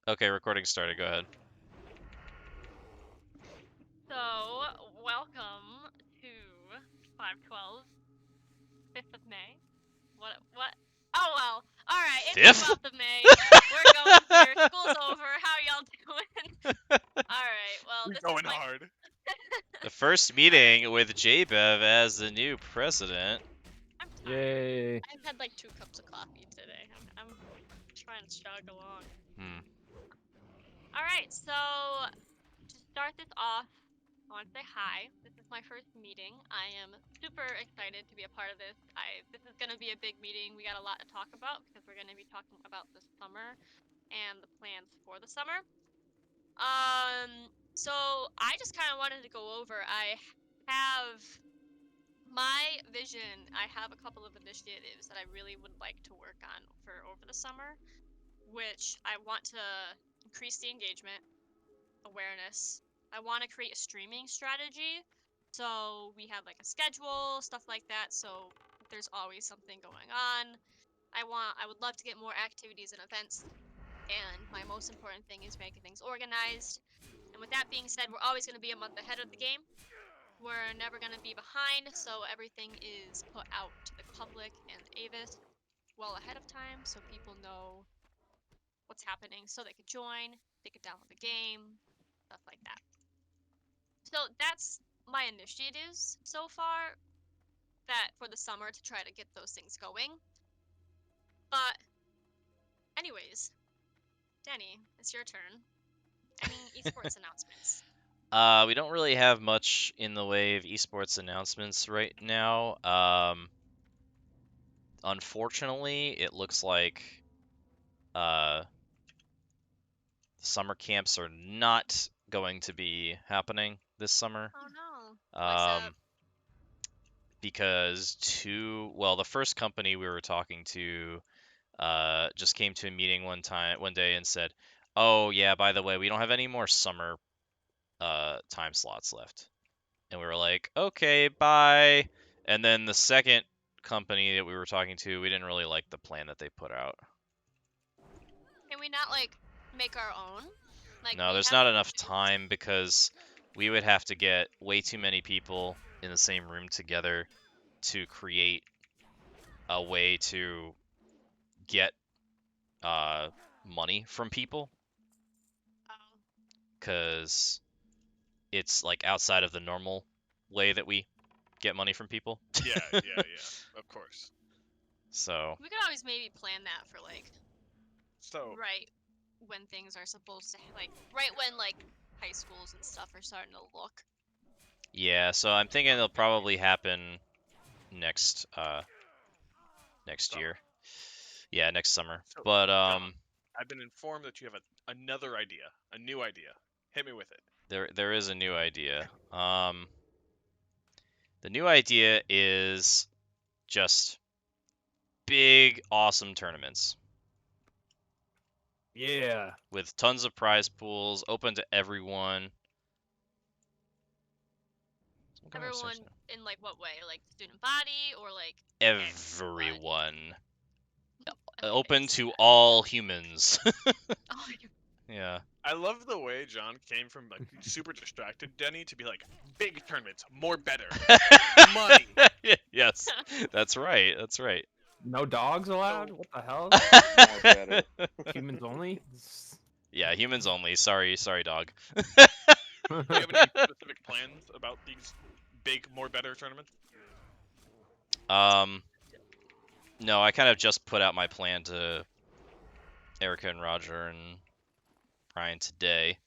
Okay, recording started. Go ahead. So, welcome to 5/12, 5th of May. What? Oh, well. Alright, it's the 5th? 12th of May. We're going here. School's over. How y'all doing? Alright, well, We're this going is my... hard. The first meeting with JBev as the new president. I'm tired. Yay. I've had like 2 cups of coffee today. I'm trying to chug along. Alright, so to start this off, I want to say hi. This is my first meeting. I am super excited to be a part of this. This is going to be a big meeting. We got a lot to talk about because we're going to be talking about the summer and the plans for the summer. So I just kind of wanted to go over. I have my vision. I have a couple of initiatives that I really would like to work on for over the summer, which I want to increase the engagement, awareness. I want to create a streaming strategy, so we have like a schedule, stuff like that, so there's always something going on. I would love to get more activities and events, and my most important thing is making things organized. And with that being said, we're always going to be a month ahead of the game. We're never going to be behind, so everything is put out to the public and Avis well ahead of time, so people know what's happening, so they could join, they could download the game, stuff like that. So that's my initiatives so far, that for the summer to try to get those things going. But anyways, Denny, it's your turn. Any esports announcements? We don't really have much in the way of esports announcements right now. Unfortunately, it looks like summer camps are not going to be happening this summer. Oh no. What's up? Because the first company we were talking to just came to a meeting one day and said, "Oh yeah, by the way, we don't have any more summer time slots left." And we were like, "Okay, bye." And then the second company that we were talking to, we didn't really like the plan that they put out. Can we not like make our own? Like, No, we there's have not the enough tools. time because we would have to get way too many people in the same room together to create a way to get money from people, Oh. because it's like outside of the normal way that we get money from people. Yeah, of course. So We could always maybe plan that for like So, right when things are supposed to, like right when like high schools and stuff are starting to look. yeah, so I'm thinking it'll probably happen next summer. year. Yeah, next summer. So, But John, I've been informed that you have another idea, a new idea. Hit me with it. there is a new idea. The new idea is just big, awesome tournaments Yeah. with tons of prize pools, open to everyone. Everyone in like what way? Like student body or like Everyone. Okay, Open so to yeah. all humans. Oh, Yeah. I love the way John came from like super distracted Denny to be like, big tournaments, more better, money. Yes, that's right. That's right. No dogs allowed? So- What the hell? More better. Humans only? Yeah, humans only. Sorry, dog. Do you have any specific plans about these big, more better tournaments? No, I kind of just put out my plan to Erica and Roger and Brian today,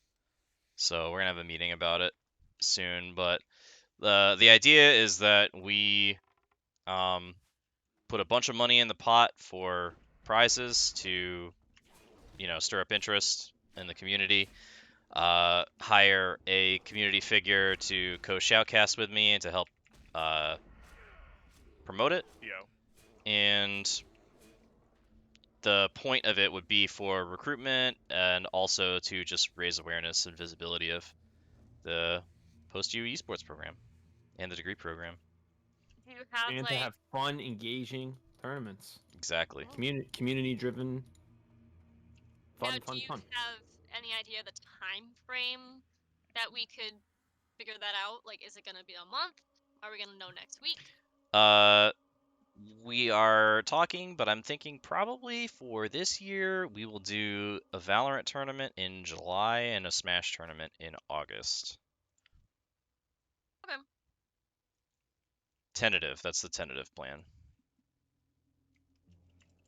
so we're gonna have a meeting about it soon. But the idea is that we put a bunch of money in the pot for prizes to, stir up interest in the community. Hire a community figure to co-shoutcast with me and to help promote it. Yo. And the point of it would be for recruitment and also to just raise awareness and visibility of the post-U esports program and the degree program. do you have And like to have fun, engaging tournaments. Exactly. Community-driven. now, Fun. do you have any idea the time frame that we could figure that out? Like, is it gonna be a month? Are we gonna know next week? We are talking, but I'm thinking probably for this year we will do a Valorant tournament in July and a Smash tournament in August. Okay. Tentative. That's the tentative plan.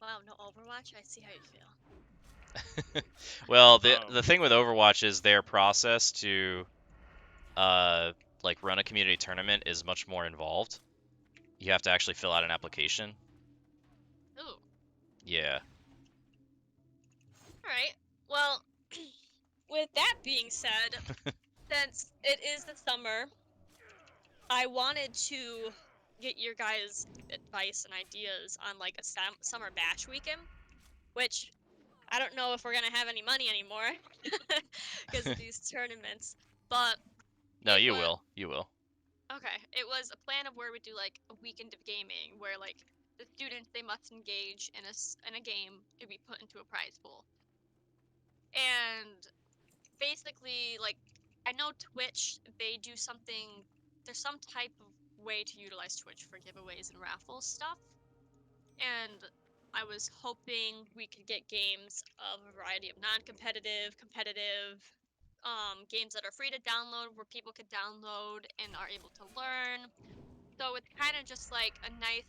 Wow, no Overwatch? I see how you feel. Well, the thing with Overwatch is their process to like run a community tournament is much more involved. You have to actually fill out an application. Ooh. Yeah. Alright. Well, with that being said, since it is the summer, I wanted to get your guys' advice and ideas on like a summer bash weekend, which I don't know if we're gonna have any money anymore because of these tournaments. But No, it you was will. You will. okay. It was a plan of where we do like a weekend of gaming, where like the students they must engage in a game to be put into a prize pool, and basically like I know Twitch they do something. There's some type of way to utilize Twitch for giveaways and raffles stuff, and I was hoping we could get games of a variety of non-competitive, competitive, games that are free to download, where people could download and are able to learn. So it's kind of just like a nice,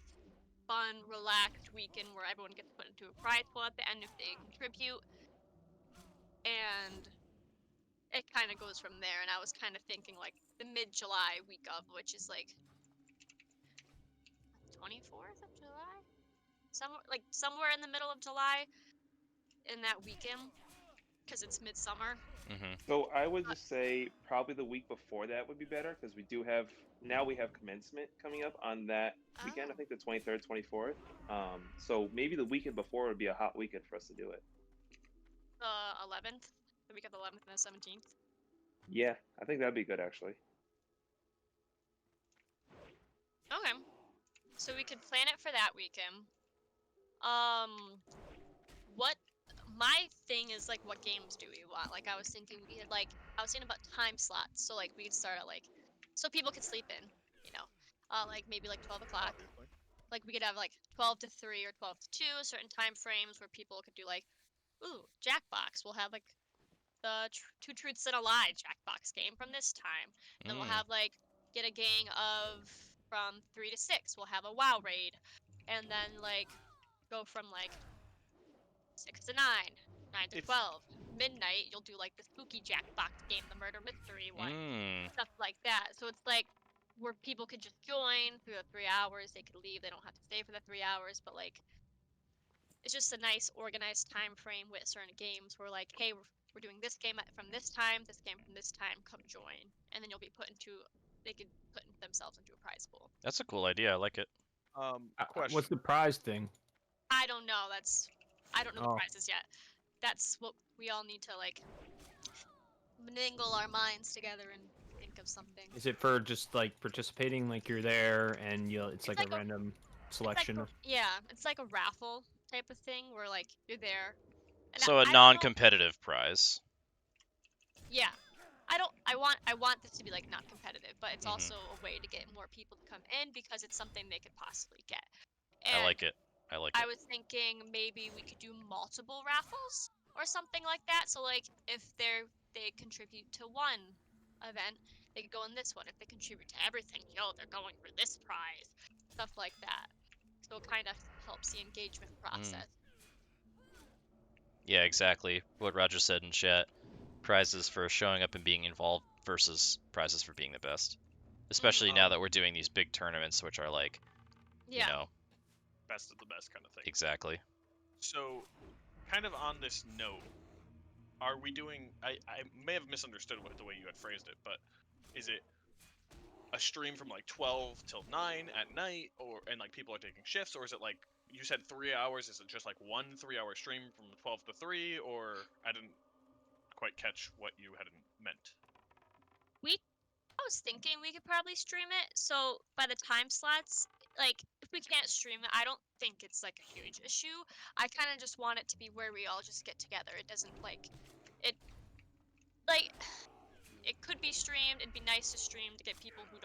fun, relaxed weekend where everyone gets put into a prize pool at the end if they contribute, and it kind of goes from there. And I was kind of thinking like the mid-July week of, which is like 24th of July, somewhere in the middle of July, in that weekend, because it's midsummer. Hmm. So I would just say probably the week before that would be better because we have commencement coming up on that weekend. I Oh, think the 23rd, 24th. So maybe the weekend before would be a hot weekend for us to do it. the 11th, the week of the 11th and the 17th. Yeah, I think that'd be good actually. Okay, so we could plan it for that weekend. Um, what my thing is like, what games do we want? Like, I was thinking I was thinking about time slots, so like we could start at like, so people could sleep in, you know, like maybe like 12 o'clock. Obviously. Like we could have like 12 to 3 or 12 to 2, certain time frames where people could do like, ooh, Jackbox. We'll have like the Two Truths and a Lie Jackbox game from this time. Then we'll Mm. have like get a gang of from 3 to 6. We'll have a WoW raid, and then like go from like 6 to 9, 9 to It's 12. Midnight, you'll do like the spooky Jackbox game, the murder mystery one, Mm. stuff like that. So it's like where people could just join through the 3 hours. They could leave. They don't have to stay for the 3 hours. But like, it's just a nice organized time frame with certain games. Where like, hey, we're doing this game from this time, this game from this time. Come join, and then you'll be put into. They could put themselves into a prize pool. That's a cool idea. I like it. question. What's the prize thing? I don't know. I don't know the Oh. prizes yet. That's what we all need to like mingle our minds together and think of something. Is it for just like participating, like you're there and it's like a like a- random It's selection like yeah, it's like a raffle type of thing where like you're there. And So a I don't know. non-competitive prize. Yeah, I want this to be like not competitive, but it's also a way to get more people to come in because it's something they could possibly get. And I like it. I like I it. was thinking maybe we could do multiple raffles or something like that. So like if they contribute to one event, they could go in this one. If they contribute to everything, they're going for this prize. Stuff like that. So it kind of helps the engagement process. Yeah, exactly. What Roger said in chat. Prizes for showing up and being involved versus prizes for being the best. Especially now that we're doing these big tournaments, which are like, Yeah. Best of the best kind of thing. exactly. So, kind of on this note, are we doing? I may have misunderstood the way you had phrased it, but is it a stream from like 12 till 9 at night, and like people are taking shifts, or is it like you said 3 hours? Is it just like one 3-hour stream from 12 to 3, or I didn't quite catch what you had meant. I was thinking we could probably stream it. So by the time slots, like if we can't stream it, I don't think it's like a huge issue. I kind of just want it to be where we all just get together. It doesn't like it. like, it could be streamed. It'd be nice to stream to get people who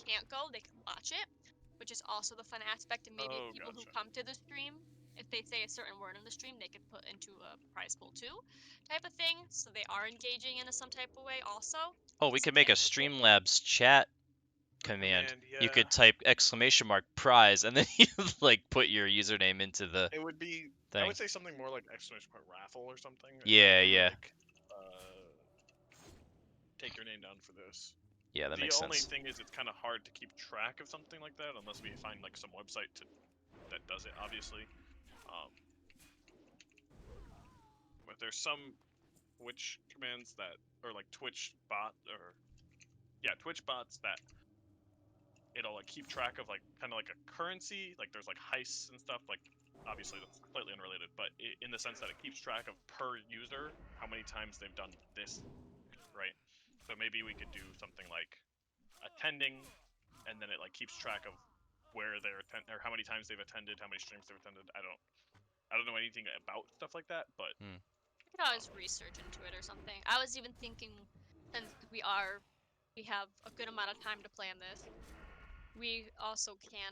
can't go, they can watch it, which is also the fun aspect. And maybe people who Gotcha. come to the stream, if they say a certain word in the stream, they can put into a prize pool too, type of thing. So they are engaging in some type of way also. Oh, we Just could make a getting people. Streamlabs chat command. Command, You yeah. could type !prize and then you like put your username into the It would be. I thing. would say something more like ! Raffle or something. and Yeah, then, yeah. Like, take your name down for this. Yeah, that The makes only sense. thing is, it's kind of hard to keep track of something like that unless we find like some website that does it. Obviously, but there's some Twitch commands that, or like Twitch bots that it'll like keep track of like kind of like a currency. Like there's like heists and stuff. Like obviously that's completely unrelated, but in the sense that it keeps track of per user how many times they've done this, right? So maybe we could do something like attending, and then it like keeps track of where they're or how many times they've attended, how many streams they've attended. I don't know anything about stuff like that, but You could always research into it or something. I was even thinking, since we have a good amount of time to plan this, we also can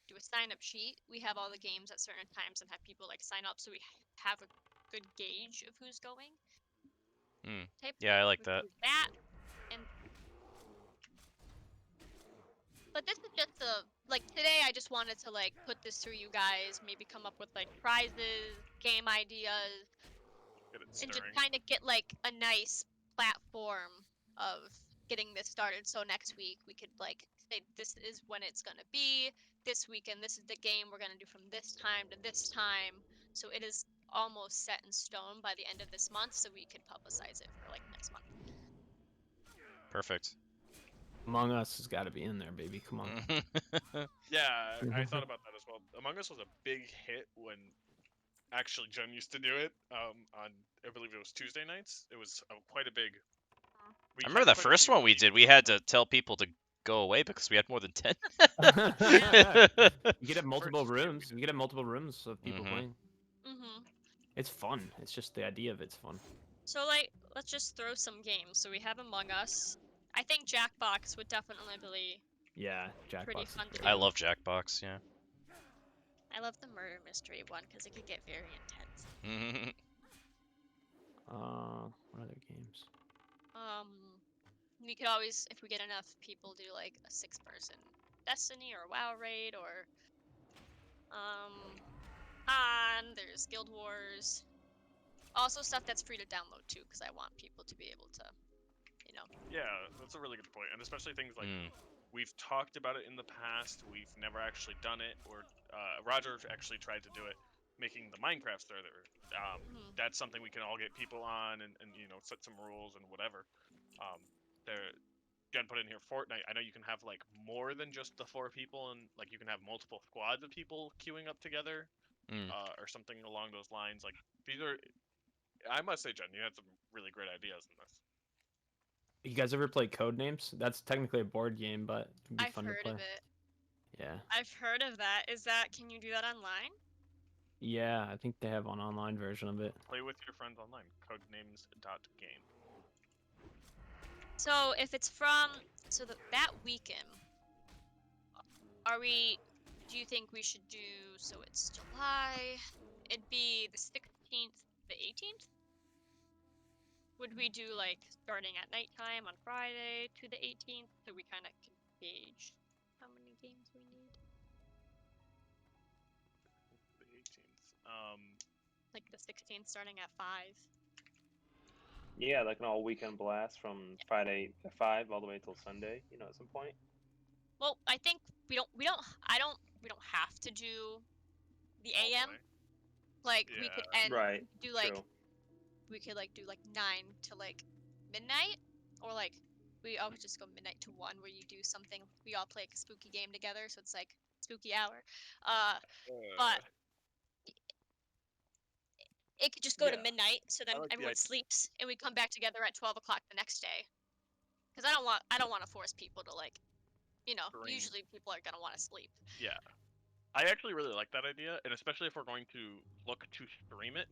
do a sign-up sheet. We have all the games at certain times and have people like sign up, so we have a good gauge of who's going. Type Yeah, thing. I like We that. could do that. But this is just like today. I just wanted to like put this through you guys. Maybe come up with like prizes, game ideas, get it and just stirring. kind of get like a nice platform of getting this started. So next week we could like say this is when it's gonna be. This weekend, this is the game we're gonna do from this time to this time. So it is almost set in stone by the end of this month. So we could publicize it for like next month. Perfect. Among Us has got to be in there, baby. Come on. Yeah, I thought about that as well. Among Us was a big hit when actually Jen used to do it. On I believe it was Tuesday nights. It was quite a big. I remember the first one we did. We had to tell people to go away because we had more than 10. You get have multiple First year we rooms. You get have multiple rooms of people playing. Mm-hmm. It's fun. It's just the idea of it's fun. So like, let's just throw some games. So we have Among Us. I think Jackbox would definitely be. Yeah, Pretty Jackbox. fun to I do. love Jackbox, yeah. I love the murder mystery one because it could get very intense. What other games? We could always, if we get enough people, do like a 6-person Destiny or WoW raid or there's Guild Wars. Also stuff that's free to download too, because I want people to be able to, you know. Yeah, that's a really good point, and especially things like we've talked about it in the past. We've never actually done it, or Roger actually tried to do it, making the Minecraft server. That's something we can all get people on, and you know, set some rules and whatever. Jen put in here Fortnite. I know you can have like more than just the 4 people, and like you can have multiple squads of people queuing up together, or something along those lines. Like these are, I must say, Jen, you had some really great ideas in this. You guys ever play Codenames? That's technically a board game, but it'd be fun to play. I've heard of it. Yeah. I've heard of that. Can you do that online? Yeah, I think they have an online version of it. Play with your friends online. Codenames.game. So if it's from that weekend, do you think we should do, so it's July, it'd be the 16th, the 18th? Would we do like starting at nighttime on Friday to the 18th, so we kind of can gauge how many games we need? The 18th. Like the 16th starting at 5. Yeah, like an all weekend blast from Friday at 5 all the way till Sunday. You know, at some point. Well, I think we don't have to do the AM. Like we could end Right. do like True. we could like do like 9 to like midnight, or like we always just go midnight to 1 where you do something, we all play like a spooky game together, so it's like spooky hour. But it could just go to midnight, so then like the everyone idea. sleeps and we come back together at 12 o'clock the next day. Because I don't want to force people to like, you know, Dream. usually people are gonna want to sleep. Yeah. I actually really like that idea, and especially if we're going to look to stream it.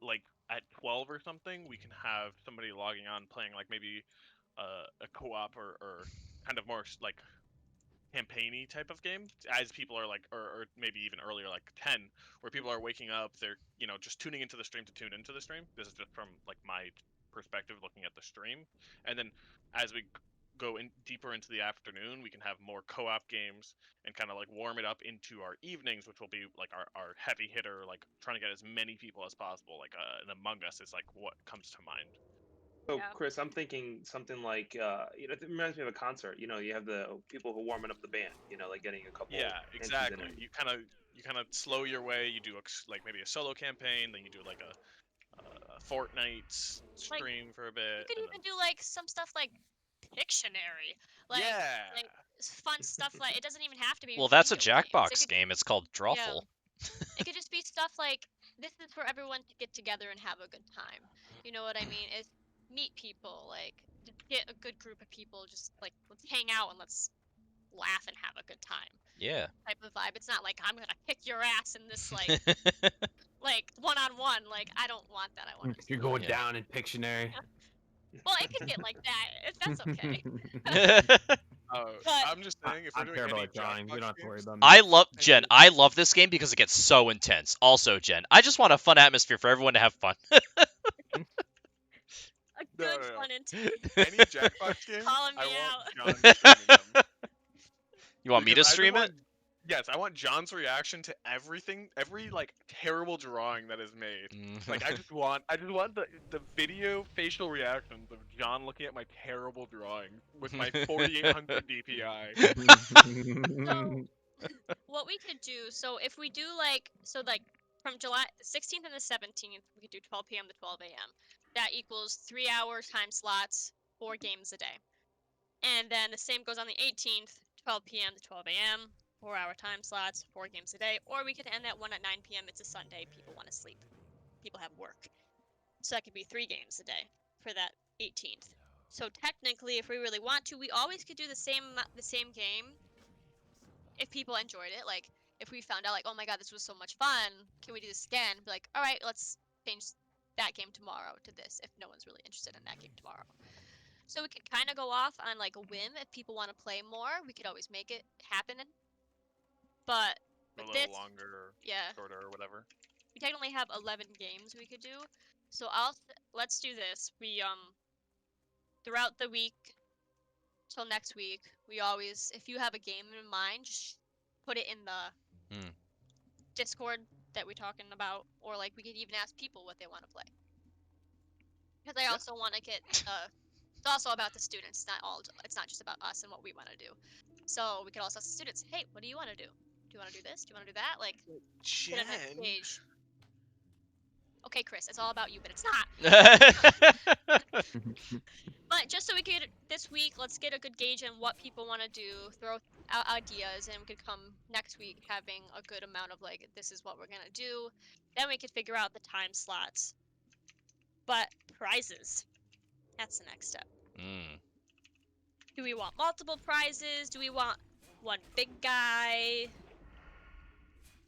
Like at 12 or something, we can have somebody logging on playing like maybe a co-op or kind of more like campaigny type of game as people are like or maybe even earlier like 10 where people are waking up, they're just tuning into the stream to tune into the stream. This is just from like my perspective looking at the stream. And then as we go in deeper into the afternoon, we can have more co-op games and kind of like warm it up into our evenings, which will be like our heavy hitter, like trying to get as many people as possible, like an Among Us is like what comes to mind. So, Yeah. Chris, I'm thinking something like, it reminds me of a concert. You have the people who warming up the band. Like getting a couple. Yeah, entries in exactly. it. You kind of slow your way. You do like maybe a solo campaign, then you do like a Fortnite Like, stream for a You bit, could and even then do like some stuff like Pictionary, like yeah, fun stuff. Like it doesn't even have to be Well, that's a video games. It Jackbox could game. It's called yeah, Drawful. it could just be stuff like this is for everyone to get together and have a good time. You know what I mean? It's meet people, like just get a good group of people, just like let's hang out and let's laugh and have a good time Yeah. type of vibe. It's not like I'm gonna kick your ass in this like one-on-one. Like I don't want that. I want it to You're be going like, Yeah. down in Pictionary. well, it could get like that if that's okay. I'm just saying if we're I'm doing terrible any at drawing. We Jackbox don't have to worry games, about me. I love Jen. I love this game because it gets so intense. Also, Jen, I just want a fun atmosphere for everyone to have fun. A No, good no, no. fun into any Jackbox game, calling I me want out. John streaming them. You want me to Because I just stream it? want, yes, I want John's reaction to everything, every like terrible drawing that is made. Like I just want the video facial reactions of John looking at my terrible drawings with my 4800 DPI. So what we could do, so if we do like from July 16th and the 17th, we could do 12 p.m. to 12 a.m. That equals 3-hour time slots, 4 games a day. And then the same goes on the 18th, 12 p.m. to 12 a.m., 4-hour time slots, 4 games a day. Or we could end that one at 9 p.m. It's a Sunday. People want to sleep. People have work. So that could be 3 games a day for that 18th. So technically, if we really want to, we always could do the same game if people enjoyed it. Like if we found out like, oh my god, this was so much fun, can we do this again? Be like, all right, let's change that game tomorrow to this if no one's really interested in that game tomorrow. So we could kind of go off on like a whim. If people want to play more, we could always make it happen. But A with little this, longer, yeah, shorter, or whatever. we technically have 11 games we could do. So let's do this. We throughout the week till next week, we always, if you have a game in mind, just put it in the Discord that we're talking about, or like we could even ask people what they want to play. Because I also want to get it's also about the students, it's not just about us and what we want to do. So we could also ask the students, hey, what do you want to do? Do you want to do this? Do you want to do that? Like, Jen. get on a page. Okay, Chris, it's all about you, but it's not. But just so we could, this week, let's get a good gauge on what people want to do, throw out ideas, and we could come next week having a good amount of like, this is what we're going to do. Then we could figure out the time slots. But prizes, that's the next step. Do we want multiple prizes? Do we want one big guy?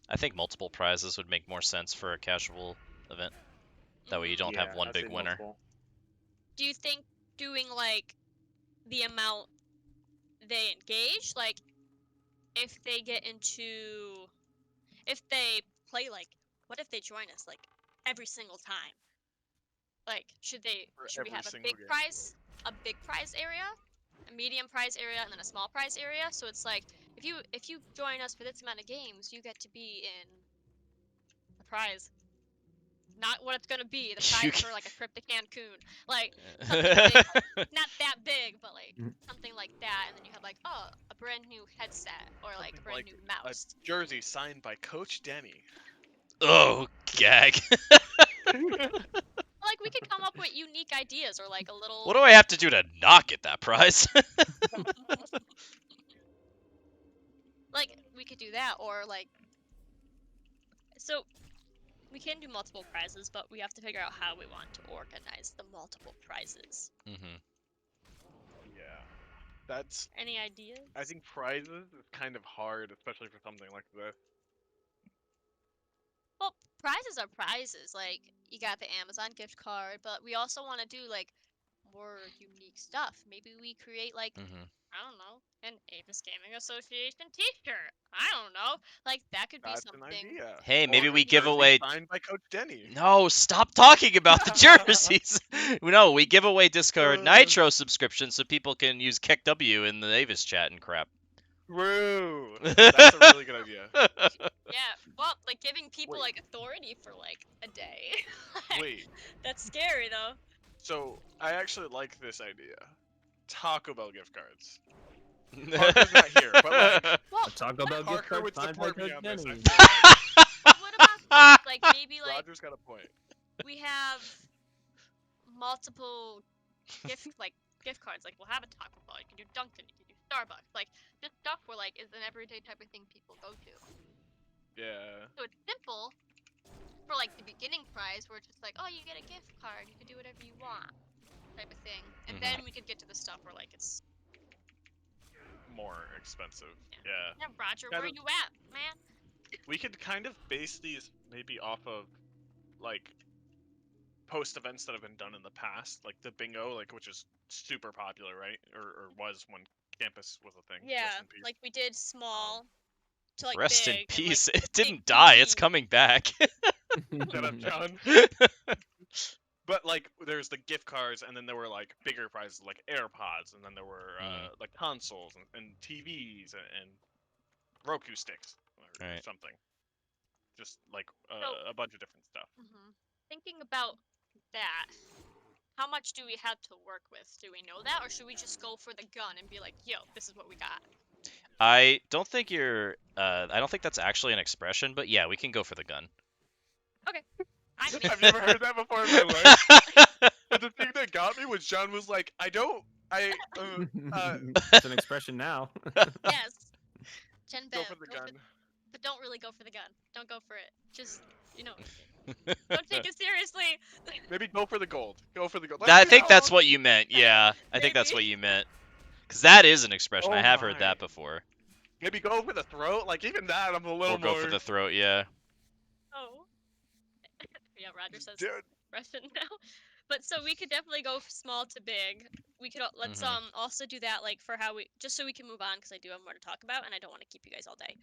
I think multiple prizes would make more sense for a casual event. That way you don't have one I'd big say winner. multiple. Do you think doing like the amount they engage, like if they play, like what if they join us like every single time? Like should we have a big prize area, a medium prize area, and then a small prize area? So it's like if you join us for this amount of games, you get to be in a prize. Not what it's gonna be, the prize for like a trip to Cancun, like something big, not that big, but like something like that, and then you have like a brand new headset or like a brand new mouse. A jersey signed by Coach Denny. Oh, gag. Like we could come up with unique ideas or like a little. What do I have to do to not get that prize? Like we could do that, or like so. We can do multiple prizes, but we have to figure out how we want to organize the multiple prizes. Yeah, that's. Any ideas? I think prizes is kind of hard, especially for something like this. Well, prizes are prizes. Like you got the Amazon gift card, but we also want to do like more unique stuff. Maybe we create like Mm-hmm. I don't know, an Avis Gaming Association T-shirt. I don't know, like that could be That's an something. idea. Hey, maybe Or a we give jersey away. signed by Coach Denny. No, stop talking about the jerseys. No, we give away Discord Uh. Nitro subscriptions so people can use KickW in the Avis chat and crap. True. That's a really good idea. Yeah, well, like giving people Wait. like authority for like a day. Like, Wait. that's scary though. So I actually like this idea. Taco Bell gift cards. Parker's not here, but like Well, A Taco Bell gift Parker card would signed by support me Coach on this. I Denny. feel like but what about this? Like maybe like Roger's got a point. we have multiple gift cards. Like we'll have a Taco Bell. You can do Dunkin'. You can do Starbucks. Like just stuff where like is an everyday type of thing people go to. Yeah. So it's simple for like the beginning prize where it's just like, oh, you get a gift card. You can do whatever you want, type of thing. And Mhm. then we could get to the stuff where like it's More expensive. Yeah. yeah, Roger, Kind where of- you at, man? We could kind of base these maybe off of like post events that have been done in the past, like the bingo, like which is super popular, right? Or was when campus was a thing. Yeah, Rest in peace. like we did small to like Rest big. in and, peace. like, It didn't big die. It's TV. coming back. Shut up, John. But like, there's the gift cards, and then there were like bigger prizes like AirPods, and then there were like consoles and TVs and Roku sticks or Right. something. Just like So- a bunch of different stuff. Thinking about that, how much do we have to work with? Do we know that, or should we just go for the gun and be like, "Yo, this is what we got"? I don't think you're. I don't think that's actually an expression, but yeah, we can go for the gun. I mean, I've never heard that before in my life. But the thing that got me was John was like, I don't. It's an expression now. yes. Gen Go Bev, for the gun. but don't really go for the gun. Don't go for it. Just don't take it seriously. Maybe go for the gold. Go for the gold. I think that's what. what you meant. Yeah, I think that's Maybe. what you meant. Because that is an expression. Oh I have heard my. that before. Maybe go for the throat. Like even that, I'm a little Or go more. for the throat. Yeah. Oh. Yeah, Roger says Dude, Russian now. But so we could definitely go small to big. We could let's Mhm. also do that like for how we just so we can move on because I do have more to talk about and I don't want to keep you guys all day.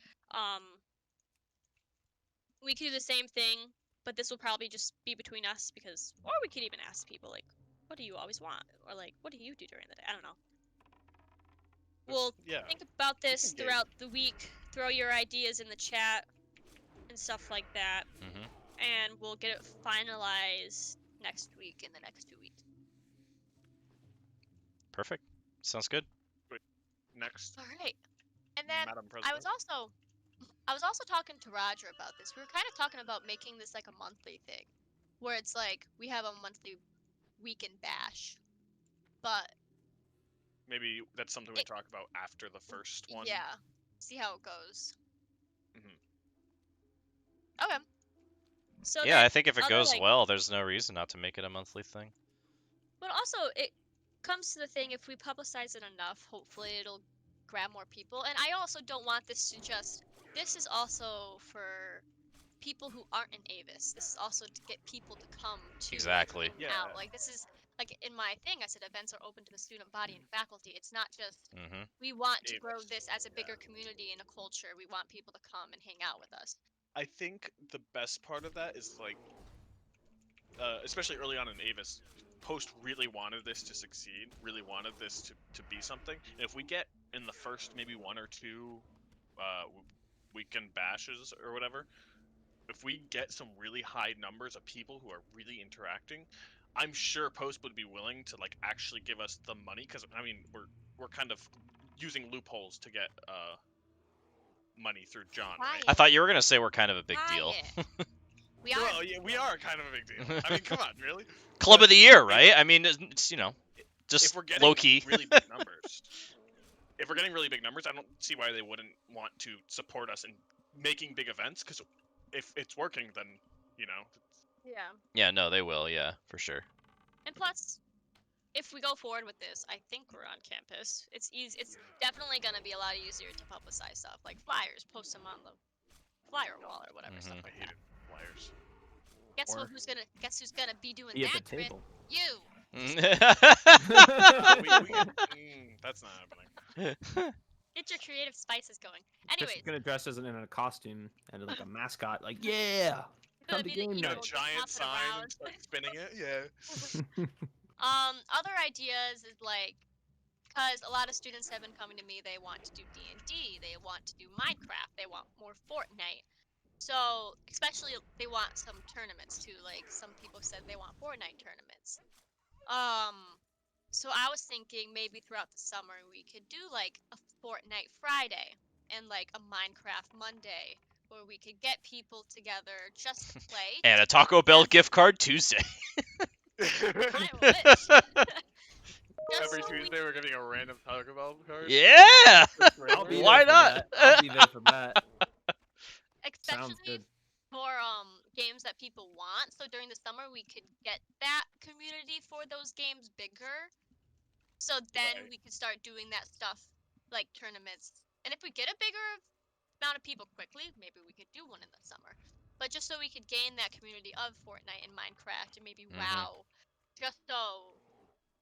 We could do the same thing, but this will probably just be between us because or we could even ask people like, what do you always want? Or like, what do you do during the day? I don't know. We'll yeah. think about this engage. throughout the week. Throw your ideas in the chat and stuff like that. Mhm. And we'll get it finalized next week in the next 2 weeks. Perfect. Sounds good. Next, All right. And then Madam I President. was also talking to Roger about this. We were kind of talking about making this like a monthly thing, where it's like we have a monthly weekend bash, but Maybe that's something we It- talk about after the first one. yeah, see how it goes. Mhm. Okay. So Yeah, then I think if it other, goes like- well, there's no reason not to make it a monthly thing. But also, it comes to the thing, if we publicize it enough, hopefully it'll grab more people. And I also don't want this to just... This is also for people who aren't in Avis. This is also to get people to come to Exactly. hang Yeah. out. Like, this is... Like, in my thing, I said events are open to the student body and faculty. It's not just... Mm-hmm. We want to grow Avis, this as a yeah. bigger community and a culture. We want people to come and hang out with us. I think the best part of that is like, especially early on in Avis, Post really wanted this to succeed, really wanted this to be something. And if we get in the first maybe one or two weekend bashes or whatever, if we get some really high numbers of people who are really interacting, I'm sure Post would be willing to like actually give us the money because I mean we're kind of using loopholes to get money through John, right? I thought you were gonna say we're kind of a big deal. Quiet. We are. Well, yeah, we are kind of a big deal. I mean, come on, really? Club But of the year, right? I mean, it's If just we're getting low key. really big numbers, I don't see why they wouldn't want to support us in making big events. Because if it's working, then you know. Yeah. Yeah, no, they will. Yeah, for sure. And plus, if we go forward with this, I think we're on campus. It's easy. It's definitely gonna be a lot easier to publicize stuff like flyers. Post them on the flyer wall or whatever stuff Mhm. I like that. hated flyers. Guess Or who's gonna be doing be at that, the Griff? table. You. That's not happening. Get your creative spices going. Chris Anyways, is gonna dress as in a costume and like a mascot. Like, yeah, come gonna to be the game Get a evil night. giant stomping sign around. and start spinning it. Yeah. Other ideas is like, because a lot of students have been coming to me, they want to do D&D, they want to do Minecraft, they want more Fortnite. So, especially they want some tournaments too. Like some people said they want Fortnite tournaments. Um, so I was thinking maybe throughout the summer we could do like a Fortnite Friday and like a Minecraft Monday where we could get people together just to play. And a to Taco Bell gift card Tuesday. I wish. Just Every so we Tuesday we're getting a random Taco Bell card. Yeah. I'll be Why there for not? that. I'll be there for that. Sounds especially good. for games that people want. So during the summer we could get that community for those games bigger. So then Right. we could start doing that stuff like tournaments. And if we get a bigger amount of people quickly, maybe we could do one in the summer. But just so we could gain that community of Fortnite and Minecraft and maybe WoW, just so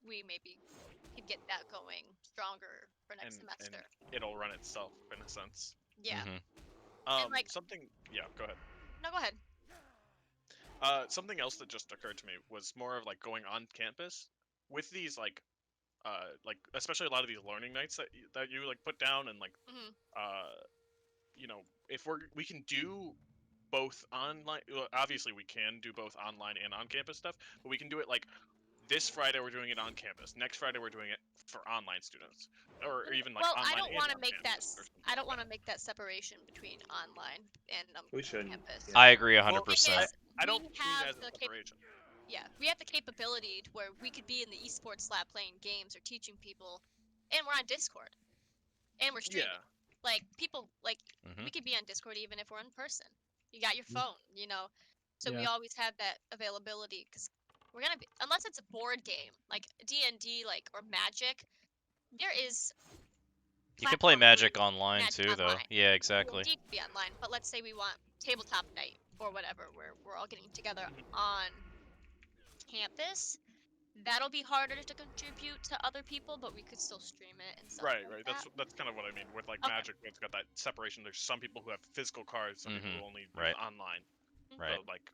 we maybe could get that going stronger for next And semester. it'll run itself in a sense. Yeah. Mhm. And like, Something. Yeah. Go ahead. no, go ahead. Something else that just occurred to me was more of like going on campus with these like especially a lot of these learning nights that you like put down and like Mhm. you know, if we can do both online, well, obviously we can do both online and on campus stuff, but we can do it like this Friday we're doing it on campus, next Friday we're doing it for online students, or even like Well, I online don't and want to on make that. campus or something I don't like want that. to make that separation between online and We shouldn't. campus. Yeah. I agree Well, Thing 100%. is, I don't we mean have as a the separation. yeah, we have the capability to where we could be in the esports lab playing games or teaching people, and we're on Discord and we're streaming. Yeah. Like people, like Mhm. we could be on Discord even if we're in person. You got your Mhm. phone, you know. So we Yeah. always have that availability because we're gonna be unless it's a board game like D&D, like or Magic. There is You can play platforms where Magic online Magic too, though. online. Yeah, exactly. D&D could be online, but let's say we want tabletop night or whatever, where we're all getting together Mhm. on campus. That'll be harder to contribute to other people, but we could still stream it and stuff Right, like right. that. That's kind of what I mean with like Okay. Magic. It's got that separation. There's some people who have physical cards, some people who only use Right. online. Right. So like,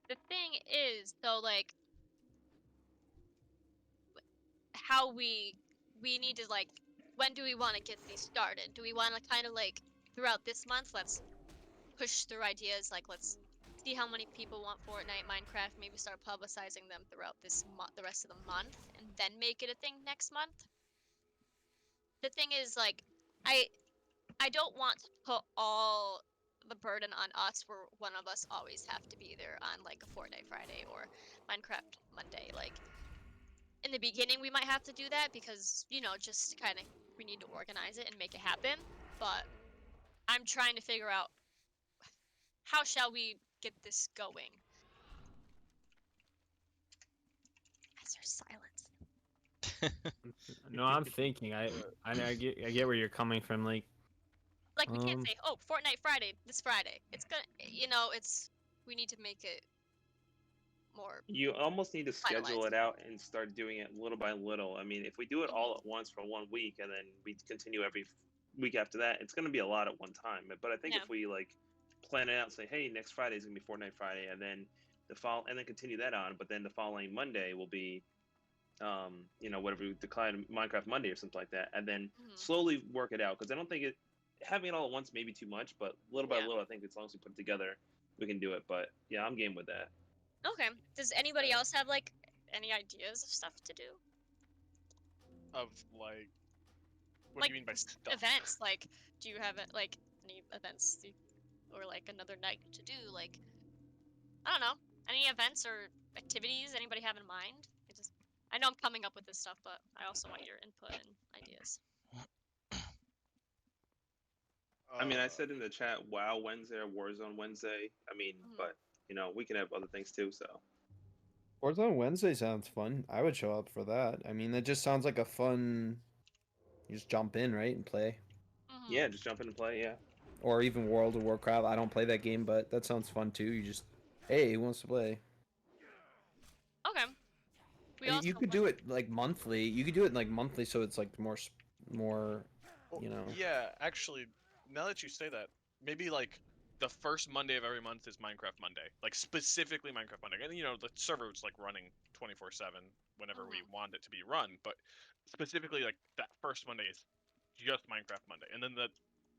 The thing is, though, like how we need to like when do we want to get these started? Do we want to kind of like throughout this month? Let's push through ideas. Like let's see how many people want Fortnite, Minecraft. Maybe start publicizing them throughout this the rest of the month, and then make it a thing next month. The thing is, like, I I don't want to put all the burden on us where one of us always have to be there on like a Fortnite Friday or Minecraft Monday. Like in the beginning we might have to do that because, you know, just kind of we need to organize it and make it happen. But I'm trying to figure out how shall we get this going? Is there silence? No, I'm thinking. I get where you're coming from. Like, Like we can't say, "Oh, Fortnite Friday, this Friday." It's gonna, you know, it's we need to make it more You almost need to schedule finalized. it out and start doing it little by little. I mean, if we do it all at once for 1 week and then we continue every week after that, it's going to be a lot at one time. But I think Yeah. if we like plan it out, and say, hey, next Friday is going to be Fortnite Friday, and then and then continue that on, but then the following Monday will be, you know, whatever we decline Minecraft Monday or something like that, and then Mhm. slowly work it out. Because I don't think having it all at once may be too much, but little by Yeah. little, I think as long as we put it together, we can do it. But yeah, I'm game with that. Okay. Does anybody else have like any ideas of stuff to do? of like, what like do you mean by stuff? events? Like, do you have like any events or like another night to do? Like, I don't know, any events or activities anybody have in mind? I know I'm coming up with this stuff, but I also want your input and ideas. I mean, I said in the chat, WoW Wednesday or Warzone Wednesday. I mean, Mhm. but you know, we can have other things too. So Warzone Wednesday sounds fun. I would show up for that. I mean, that just sounds like a fun. You just jump in, right, and play. Mhm. yeah, just jump in and play. Yeah, Or even World of Warcraft. I don't play that game, but that sounds fun too. You just Hey, who wants to play? Okay. We And also you could do it like monthly. You could do it like monthly, so it's like more, Well, you know. yeah, actually, now that you say that, maybe like the first Monday of every month is Minecraft Monday, like specifically Minecraft Monday. And the server's like running 24/7 whenever we want it to be run, but specifically like that first Monday is just Minecraft Monday. And then the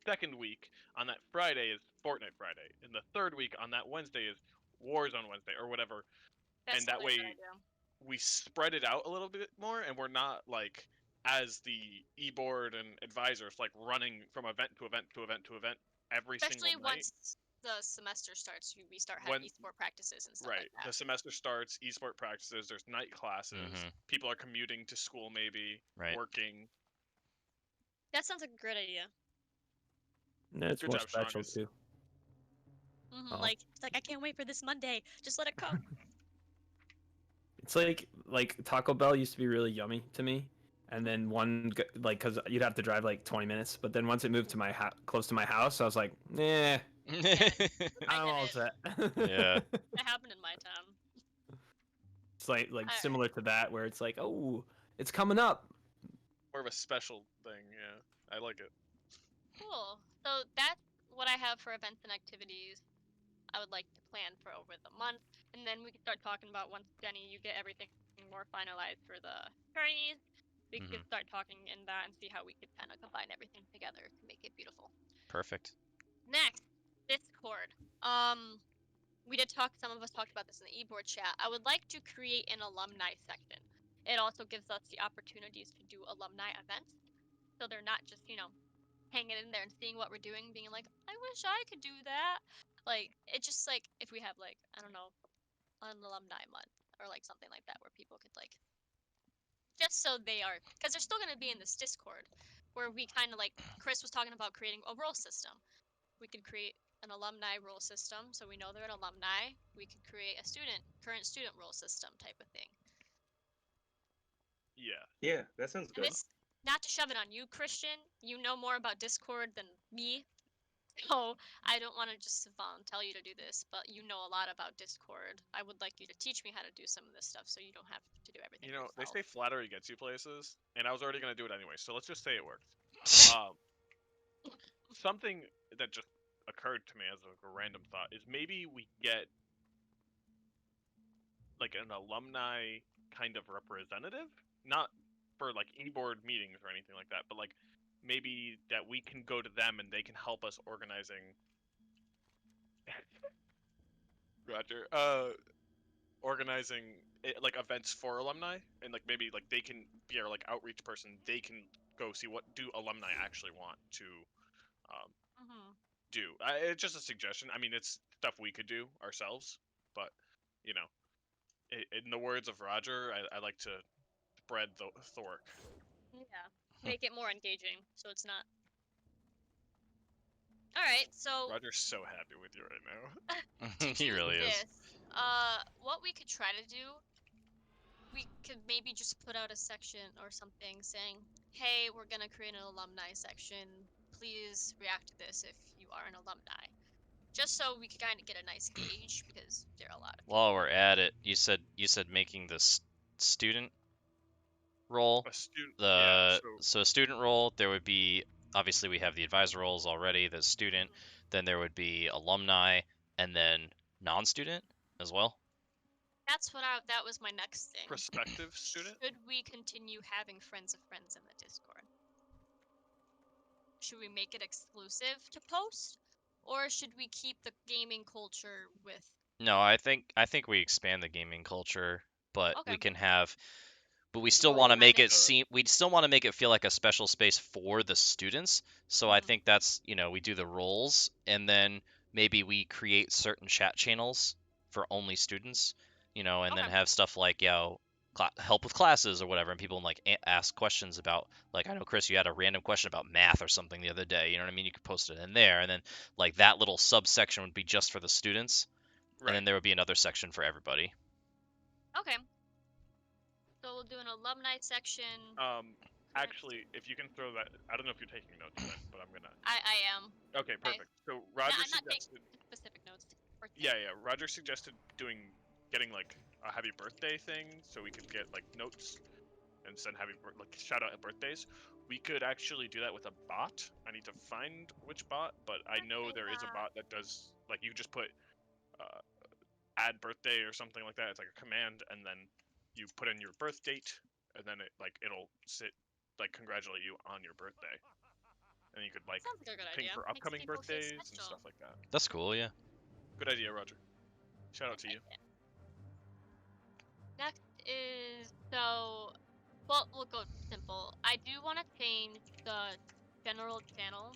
second week on that Friday is Fortnite Friday, and the third week on that Wednesday is Warzone Wednesday or whatever. That And sounds that like a good way idea. we spread it out a little bit more, and we're not like as the e-board and advisors like running from event to event to event to event every single Especially night. once the semester starts, we start having When esport practices and stuff right, like that. the semester starts, esport practices, there's night classes, Mhm. people are commuting to school, maybe Right. working. That sounds like a great idea. Yeah, it's Good more job, Sean. special too. Oh. Like it's like I can't wait for this Monday. Just let it come. It's like Taco Bell used to be really yummy to me, and then like because you'd have to drive like 20 minutes, but then once it moved to close to my house, I was like, nah, I I'm get all it. set. Yeah. That happened in my town. It's like Alright. similar to that where it's like, oh, it's coming up. More of a special thing, yeah. I like it. Cool. So that's what I have for events and activities I would like to plan for over the month. And then we can start talking about once, Jenny, you get everything more finalized for the attorneys. We could Mhm. start talking in that and see how we could kind of combine everything together to make it beautiful. Perfect. Next, Discord. Some of us talked about this in the e-board chat. I would like to create an alumni section. It also gives us the opportunities to do alumni events. So they're not just, hanging in there and seeing what we're doing, being like, I wish I could do that. Like, it's just like if we have like, I don't know, an alumni month or like something like that where people could like just so they are because they're still gonna be in this Discord where we kind of like Chris was talking about creating a role system. We could create an alumni role system so we know they're an alumni. We could create a current student role system type of thing. Yeah. Yeah, that sounds And good. this, not to shove it on you, Christian, you know more about Discord than me. So I don't want to just tell you to do this, but you know a lot about Discord. I would like you to teach me how to do some of this stuff so you don't have to do everything They yourself. say flattery gets you places, and I was already gonna do it anyway, so let's just say it worked. Something that just occurred to me as a random thought is maybe we get like an alumni kind of representative, not for like e-board meetings or anything like that, but like maybe that we can go to them and they can help us organizing. Roger. Organizing like events for alumni, and like maybe like they can be our like outreach person. They can go see what do alumni actually want to um, do. It's just a suggestion. I mean, it's stuff we could do ourselves, but you know, in the words of Roger, I like to spread the Thork. Yeah, make it more engaging so it's not. All right, so Roger's so happy with you right now. to He do really is. this, what we could try to do, we could maybe just put out a section or something saying, "Hey, we're gonna create an alumni section. Please react to this if you are an alumni." Just so we could kind of get a nice gauge because there are a lot of people. While we're at it, you said making this student role. A student, yeah. So a student role, there would be obviously we have the advisor roles already, the student, then there would be alumni, and then non-student as well. That was my next thing. Prospective student. Should we continue having friends of friends in the Discord? Should we make it exclusive to post? Or should we keep the gaming culture with No, I think we expand the gaming culture, but Okay. we can have but we We still can want to roll make with it the- seem we'd still want to make it feel like a special space for the students. So I think that's, we do the roles and then maybe we create certain chat channels for only students, and then Okay. have stuff like, help with classes or whatever, and people like ask questions about, like, I know Chris, you had a random question about math or something the other day, you know what I mean? You could post it in there, and then like that little subsection would be just for the students, and Right. then there would be another section for everybody. Okay. So we'll do an alumni section. Actually, if you can throw that, I don't know if you're taking notes, but I'm gonna. I am. Okay, perfect. So Roger I'm not taking suggested. specific notes. birthday. Yeah. Roger suggested getting like a happy birthday thing, so we could get like notes and send like shout out at birthdays. We could actually do that with a bot. I need to find which bot, but I know Birthday there is a bot. bot that does like you just put add birthday or something like that. It's like a command, and then you put in your birth date, and then it'll congratulate you on your birthday. And you could like Sounds like a good ping idea. for Makes upcoming people feel birthdays and special. stuff like that. That's cool. Yeah. Good idea, Roger. Shout out to you. Next is well, we'll go simple. I do want to change the general channel,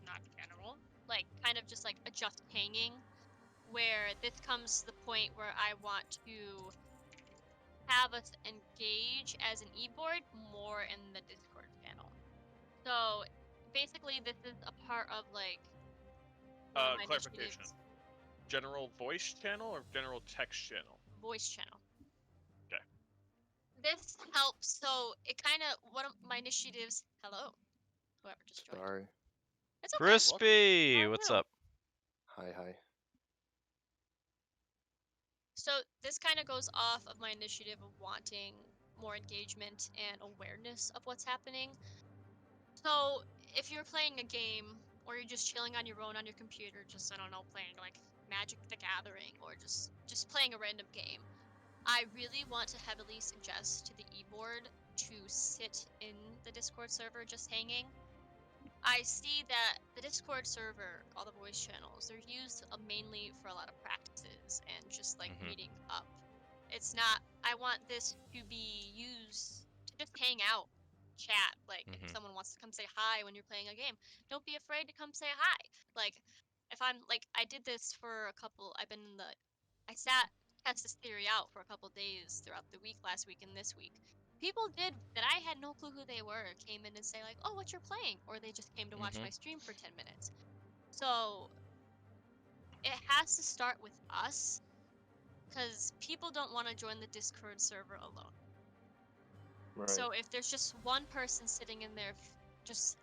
not general, like kind of just like adjust hanging, where this comes to the point where I want to have us engage as an e-board more in the Discord channel. So basically, this is a part of like one of my Clarification. initiatives. General voice channel or general text channel? Voice channel. Okay. This helps. So it kind of one of my initiatives. Hello, whoever just joined. Sorry. It's okay. Crispy, How what's are you? up? Hi. So this kind of goes off of my initiative of wanting more engagement and awareness of what's happening. So if you're playing a game or you're just chilling on your own on your computer, just I don't know, playing like Magic the Gathering or just playing a random game, I really want to heavily suggest to the e-board to sit in the Discord server just hanging. I see that the Discord server, all the voice channels, they're used mainly for a lot of practices and just like Mhm. meeting up. It's not, I want this to be used to just hang out, chat. Like, if Mhm. someone wants to come say hi when you're playing a game, don't be afraid to come say hi. Like, if I'm, like, I did this for a couple, I test this theory out for a couple days throughout the week, last week and this week. People did that I had no clue who they were came in and say like, "Oh, what you're playing?" or they just came to watch Mhm. my stream for 10 minutes. So it has to start with us because people don't want to join the Discord server alone. Right. So if there's just one person sitting in there just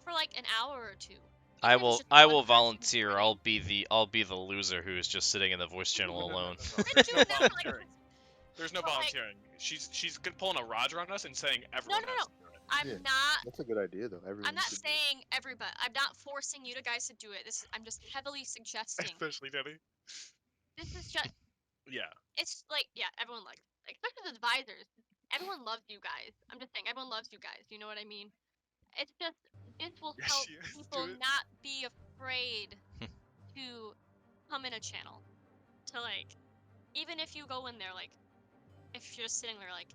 for like an hour or two, I even if it's will just I one will person volunteer. joining, I'll be the loser who is just sitting in the voice channel alone. Then There's do no that for like volunteering. There's no but, like- volunteering. She's pulling a Roger on us and saying everyone no. has to do it. I'm Yeah. not That's a good idea, though. Everyone I'm not should do it. saying everybody. I'm not forcing you guys to do it. I'm just heavily suggesting. Especially Debbie. This is just Yeah. it's like everyone likes especially the advisors. Everyone loves you guys. I'm just saying everyone loves you guys. You know what I mean? It's just this will Yes, help yes, people do it. not be afraid to come in a channel. To like even if you go in there like if you're just sitting there like,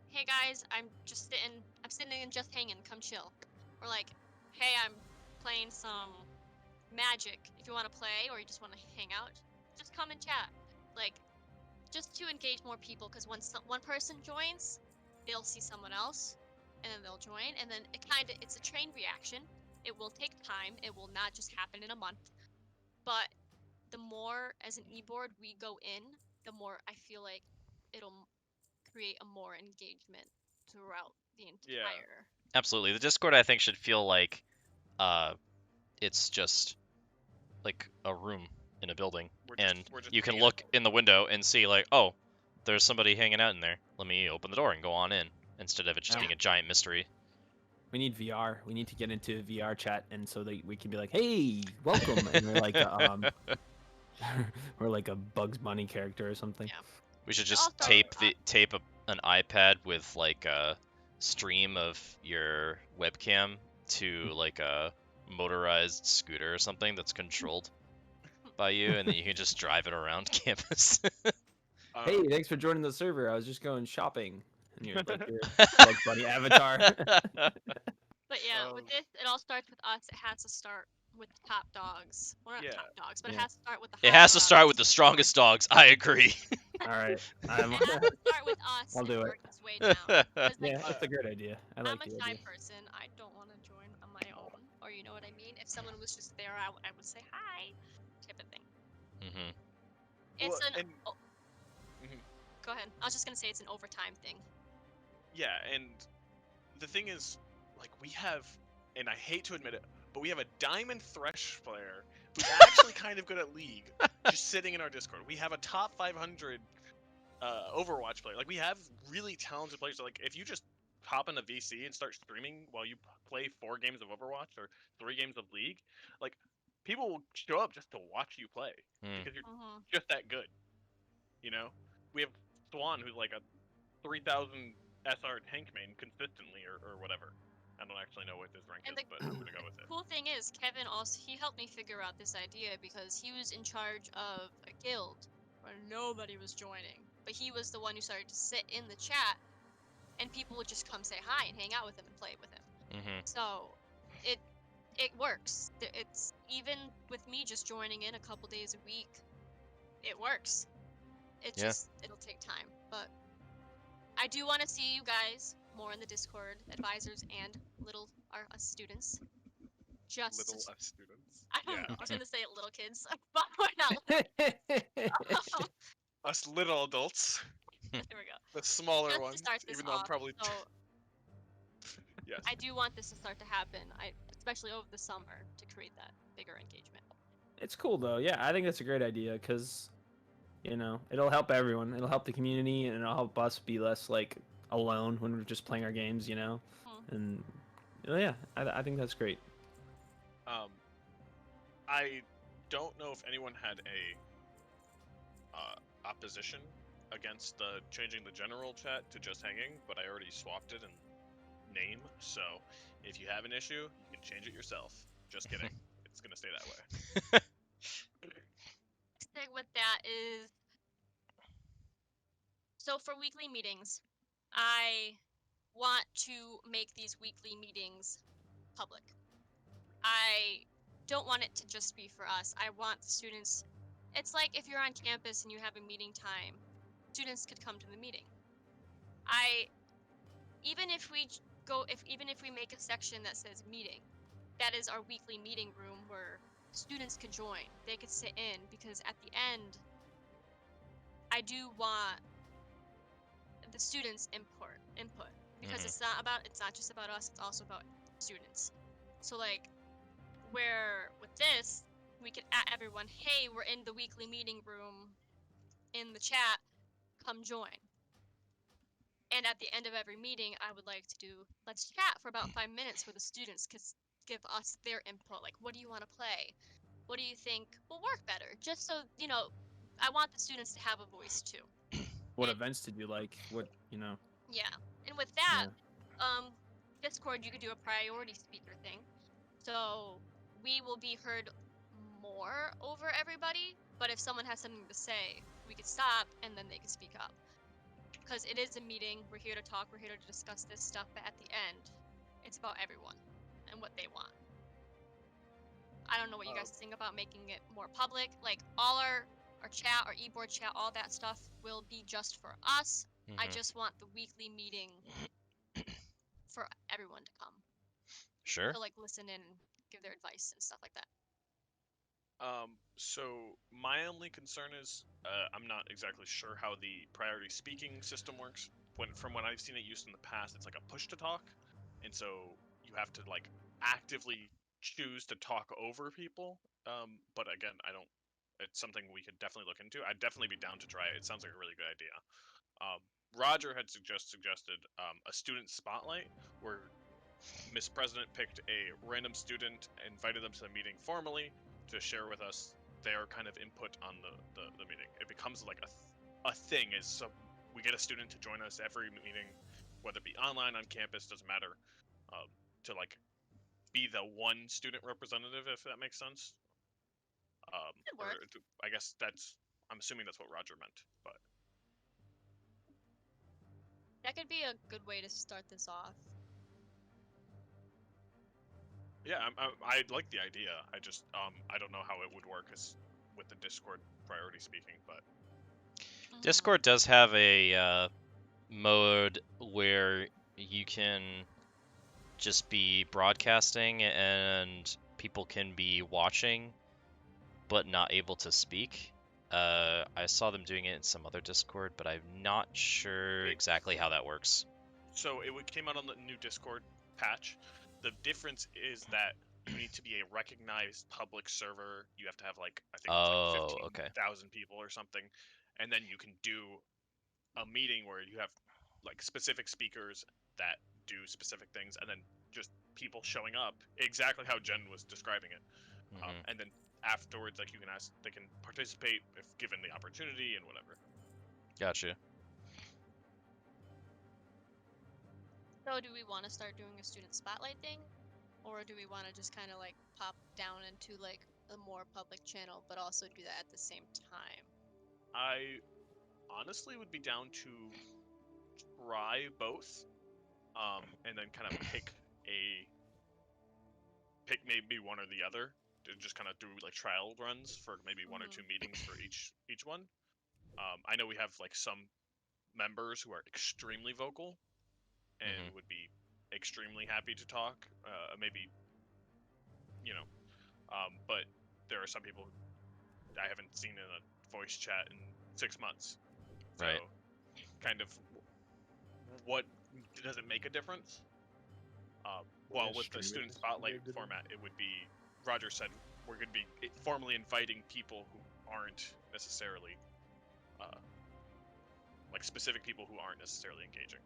hey guys, I'm sitting and just hanging, come chill. Or like, hey, I'm playing some Magic. If you want to play or you just want to hang out, just come and chat. Like, just to engage more people, because once one person joins, they'll see someone else, and then they'll join, and then it's a chain reaction. It will take time. It will not just happen in a month. But the more as an e-board we go in, the more I feel like it'll create a more engagement throughout the entire. Absolutely. The Discord I think should feel like it's just like a room in a building, and We're just you can hanging look out. in the window and see like, oh, there's somebody hanging out in there. Let me open the door and go on in, instead of it just Yeah. being a giant mystery. We need VR. We need to get into VR chat, and so that we can be like, "Hey, welcome," and we're like, we're like a Bugs Bunny character or something. Yeah. We should It all just starts tape with an iPad with like a stream of your webcam to like a motorized scooter or something that's controlled by you, and then you can just drive it around campus. Hey, thanks for joining the server. I was just going shopping, and you're like your Bugs Bunny avatar. But yeah, with this, it all starts with us. It has to start with the top dogs. Well, not Yeah. top dogs, but it Yeah. has to start with the It high has to start with the dogs. strongest dogs. I agree. All right. It has to start with us I'll and do it. work its way down. 'Cause, like, Yeah, that's a great idea. I like I'm a the shy idea. person. I don't want to join on my own. Or you know what I mean? If someone was just there, I would say hi, type of thing. Hmm. It's Well, an. and- Oh, Mhm. Go ahead. I was just gonna say it's an overtime thing. Yeah, and the thing is, like, we have, and I hate to admit it, but we have a Diamond Thresh player who's actually kind of good at League, just sitting in our Discord. We have a top 500 Overwatch player. Like, we have really talented players. So, like, if you just hop in a VC and start streaming while you play 4 games of Overwatch or 3 games of League, like, people will show up just to watch you play because you're just that good. You know, we have Swan, who's like a 3,000 SR tank main consistently, or whatever. I don't actually know what his rank And is, but I'm gonna go with it. cool thing is, Kevin he helped me figure out this idea because he was in charge of a guild where nobody was joining, but he was the one who started to sit in the chat, and people would just come say hi and hang out with him and play with him. Mm-hmm. So it works. It's even with me just joining in a couple days a week, it works. It'll take time, but I do want to see you guys more in the Discord, advisors and little us students. Just Little us students. I don't Yeah. know. I was gonna say little kids, but we're not. Us little adults. There we go. The smaller Just ones. to start this Even though I'm off, probably. so Yes. I do want this to start to happen. Especially over the summer, to create that bigger engagement. It's cool though. Yeah, I think that's a great idea because, it'll help everyone. It'll help the community, and it'll help us be less like alone when we're just playing our games. And yeah, I think that's great. I don't know if anyone had a opposition against changing the general chat to just hanging, but I already swapped it in name. So if you have an issue, you can change it yourself. Just kidding. It's gonna stay that way. Next thing with that is, so for weekly meetings, I want to make these weekly meetings public. I don't want it to just be for us. I want the students. It's like if you're on campus and you have a meeting time, students could come to the meeting. Even if we make a section that says meeting, that is our weekly meeting room where students could join. They could sit in, because at the end, I do want the students' input, because it's not just about us. It's also about students. So like, where with this, we could at everyone, hey, we're in the weekly meeting room in the chat, come join. And at the end of every meeting, I would like to do, let's chat for about 5 minutes where the students could give us their input. Like, what do you want to play? What do you think will work better? Just so, I want the students to have a voice too. What events did you like? Yeah. And with that, Discord, you could do a priority speaker thing. So we will be heard more over everybody, but if someone has something to say, we could stop and then they could speak up. Because it is a meeting, we're here to talk, we're here to discuss this stuff, but at the end, it's about everyone and what they want. I don't know what you guys think about making it more public. Like, all our chat, our e-board chat, all that stuff will be just for us. I just want the weekly meeting for everyone to come. Sure. To, like, listen in and give their advice and stuff like that. So my only concern is I'm not exactly sure how the priority speaking system works. From what I've seen it used in the past, it's like a push to talk, and so you have to like actively choose to talk over people. But again, it's something we could definitely look into. I'd definitely be down to try it. It sounds like a really good idea. Roger had suggested a student spotlight where Miss President picked a random student, invited them to the meeting formally to share with us their kind of input on the meeting. It becomes like a thing. We get a student to join us every meeting, whether it be online, on campus, doesn't matter, to like be the one student representative, if that makes sense. I guess I'm assuming that's what Roger meant, but that could be a good way to start this off. yeah, I like the idea. I just I don't know how it would work with the Discord priority speaking, but Discord does have a mode where you can just be broadcasting and people can be watching but not able to speak. I saw them doing it in some other Discord, but I'm not sure exactly how that works. So it came out on the new Discord patch. The difference is that you need to be a recognized public server. You have to have like I think it's Oh, like okay. 15,000 people or something, and then you can do a meeting where you have like specific speakers that do specific things, and then just people showing up exactly how Jen was describing it. Hmm. And then afterwards, like you can ask, they can participate if given the opportunity and whatever. Gotcha. So do we want to start doing a student spotlight thing? Or do we want to just kind of like pop down into like a more public channel, but also do that at the same time? I honestly would be down to try both, and then kind of pick maybe one or the other to just kind of do like trial runs for maybe one or two meetings for each one. I know we have like some members who are extremely vocal and Hmm. would be extremely happy to talk. Maybe you know, but there are some people who I haven't seen in a voice chat in 6 months. So, Right. kind of, what does it make a difference? Well, with the student spotlight format, it would be Roger said we're going to be formally inviting people who aren't necessarily, like specific people who aren't necessarily engaging.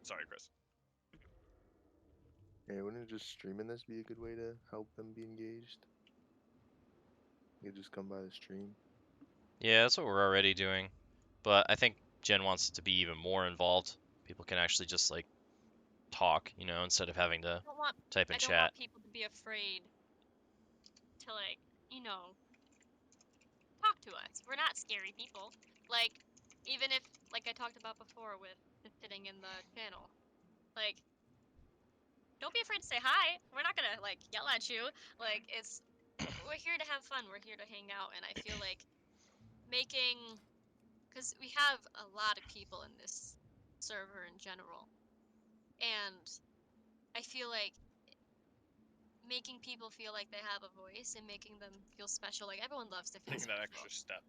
Sorry, Chris. Hey, wouldn't just streaming this be a good way to help them be engaged? You could just come by the stream. Yeah, that's what we're already doing. But I think Jen wants to be even more involved. People can actually just like talk, instead of having to type in I don't want chat. people to be afraid to like, you know, talk to us. We're not scary people. Like, even if, like I talked about before with just sitting in the channel, like, don't be afraid to say hi. We're not gonna like yell at you. Like, we're here to have fun. We're here to hang out, and I feel like because we have a lot of people in this server in general, and I feel like making people feel like they have a voice and making them feel special. Like everyone loves to feel Taking that special. extra step.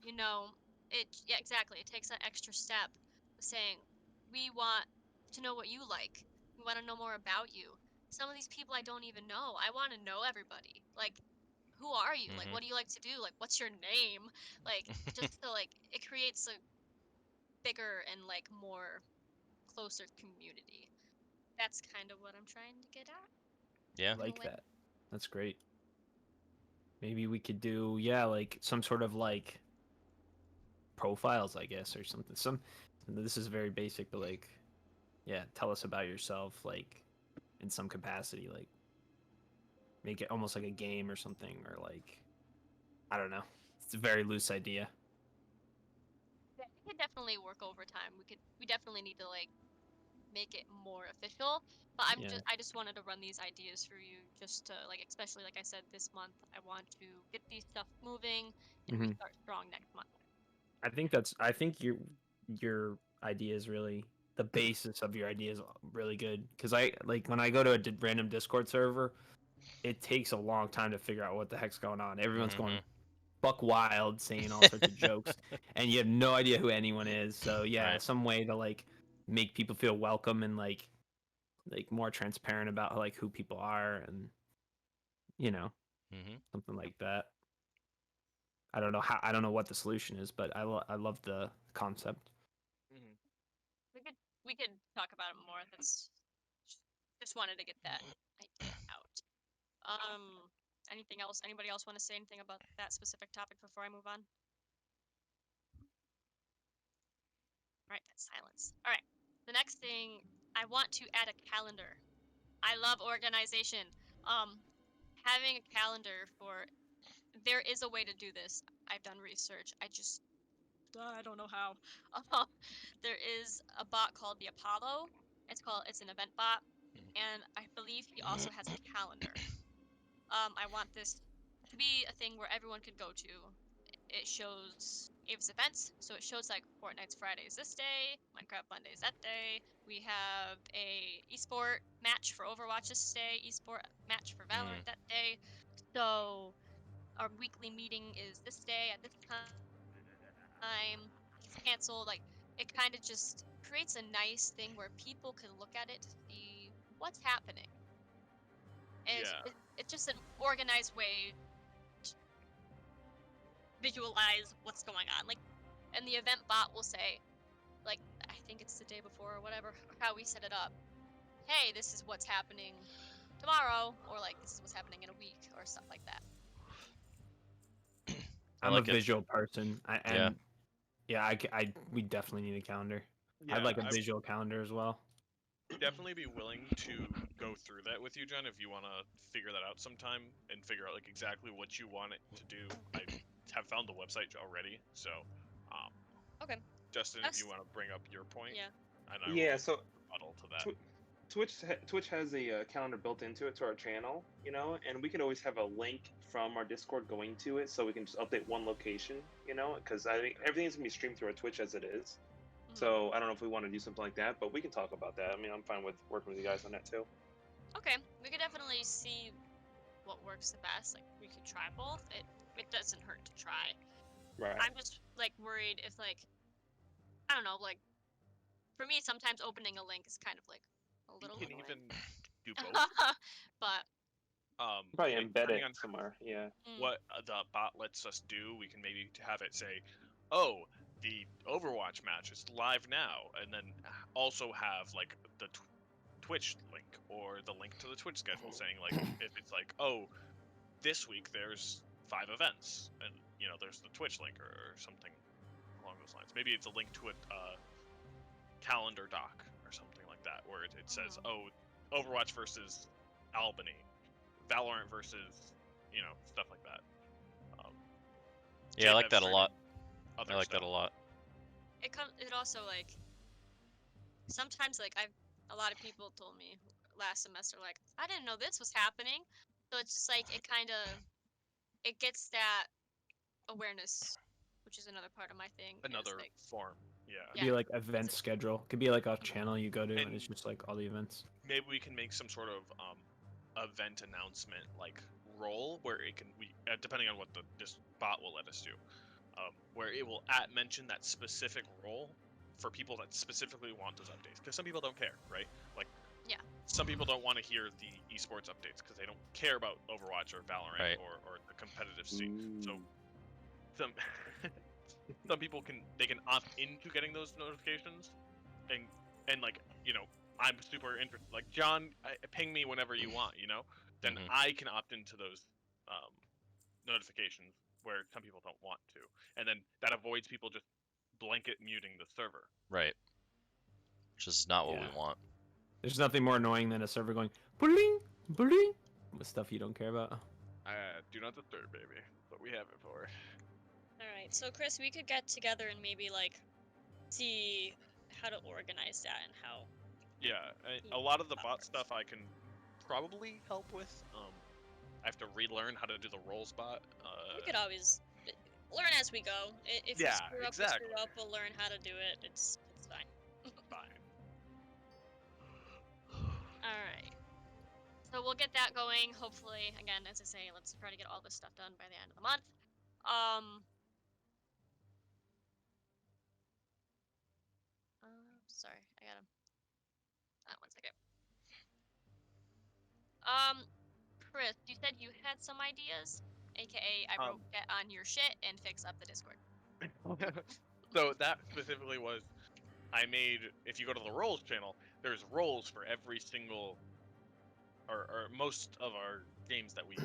Yeah, exactly. It takes that extra step of saying, we want to know what you like. We want to know more about you. Some of these people I don't even know. I want to know everybody. Like, who are you? Like, Hmm. what do you like to do? Like, what's your name? Like, just so like it creates a bigger and like more closer community. That's kind of what I'm trying to get at. Yeah. I like that. That's great. Maybe we could do, yeah, like some sort of like profiles, I guess, or something. This is very basic, but like, yeah, tell us about yourself, like in some capacity, like make it almost like a game or something, or like, I don't know. It's a very loose idea. Yeah, we could definitely work overtime. We definitely need to like make it more official. But Yeah. I just wanted to run these ideas for you just to like, especially like I said, this month I want to get these stuff moving and we Hmm. start strong next month. I think your idea is really the basis of your idea is really good because I like when I go to a random Discord server, it takes a long time to figure out what the heck's going on. Everyone's going Hmm. buck wild, saying all sorts of jokes, and you have no idea who anyone is. So yeah, Right. some way to like make people feel welcome and like more transparent about like who people are and you know Hmm. something like that. I don't know what the solution is, but I love the concept. Mm-hmm. We could talk about it more. That's just wanted to get that idea out. Anything else? Anybody else want to say anything about that specific topic before I move on? All right, that's silence. All right. The next thing, I want to add a calendar. I love organization. Um, Having a calendar for there is a way to do this. I've done research. I don't know how. There is a bot called the Apollo. It's an event bot, and I believe he also has a calendar. I want this to be a thing where everyone could go to. It shows Avis events, so it shows like Fortnite's Fridays this day, Minecraft Mondays that day. We have a esport match for Overwatch this day, esport match for Mm. Valorant that day. So our weekly meeting is this day at this time. It's canceled. Like it kind of just creates a nice thing where people can look at it to see what's happening. And Yeah. it's just an organized way to visualize what's going on. Like, and the event bot will say, like, I think it's the day before or whatever, how we set it up. Hey, this is what's happening tomorrow, or like this is what's happening in a week, or stuff like that. I I'm like a it. visual person, Yeah. we definitely need a calendar. Yeah, I'd like a I visual calendar as well. would definitely be willing to go through that with you, Jen, if you want to figure that out sometime and figure out like exactly what you want it to do. I have found the website already, so Okay. Justin, if you That's- want to bring up your point, Yeah. and I Yeah, will so rebuttal to that. Twitch has a calendar built into it to our channel, you know, and we could always have a link from our Discord going to it, so we can just update one location, you know, because I think everything's gonna be streamed through our Twitch as it is. Mhm. So I don't know if we want to do something like that, but we can talk about that. I mean, I'm fine with working with you guys on that too. Okay, we could definitely see what works the best. Like, we could try both. It doesn't hurt to try. Right. I'm just like worried if like, I don't know, like, for me sometimes opening a link is kind of like a You little can annoying. even do both. But Probably like, embed depending it on somewhere. Yeah. what the bot lets us do, we can maybe have it say, "Oh, the Overwatch match is live now," and then also have like the Twitch link or the link to the Twitch schedule saying like if it's like, "Oh, this week there's 5 events," and you know there's the Twitch link or something along those lines. Maybe it's a link to a calendar doc or something like that where it says, "Oh, Overwatch versus Albany, Valorant versus," you know, stuff like that. Yeah, I like JBEV that a streaming lot. other I like stuff. that a lot. it also like sometimes like a lot of people told me last semester like I didn't know this was happening. So it's just like it gets that awareness, which is another part of my thing. Is Another like form, yeah. Could be like event schedule. Could be like a channel you go to, and And- it's just like all the events. Maybe we can make some sort of event announcement like role where it can depending on what this bot will let us do, where it will mention that specific role for people that specifically want those updates. Because some people don't care, right? Like, Yeah. some people don't want to hear the esports updates because they don't care about Overwatch or Valorant Right. or the competitive scene. So Ooh. some some people can opt into getting those notifications, and like, you know, I'm super interested. Like, John, ping me whenever you want, you know. Then Mhm. I can opt into those notifications where some people don't want to, and then that avoids people just blanket muting the server. Right. Which is not what we Yeah. want. There's nothing more annoying than a server going bling bling with stuff you don't care about. Do not disturb, baby. That's what we have it for. All right. So Chris, we could get together and maybe like see how to organize that and how. Yeah, a lot of the bot stuff I can probably help with. I have to relearn how to do the roles bot. We could always learn as we go. If we Yeah, screw up, exactly. we screw up. We'll learn how to do it. It's fine. Fine. All right. So we'll get that going. Hopefully, again, as I say, let's try to get all this stuff done by the end of the month. Sorry, I gotta. 1 second. Chris, you said you had some ideas, aka I wrote get on your shit and fix up the Discord. So that specifically was, I made, if you go to the roles channel, there's roles for every single, or most of our games that we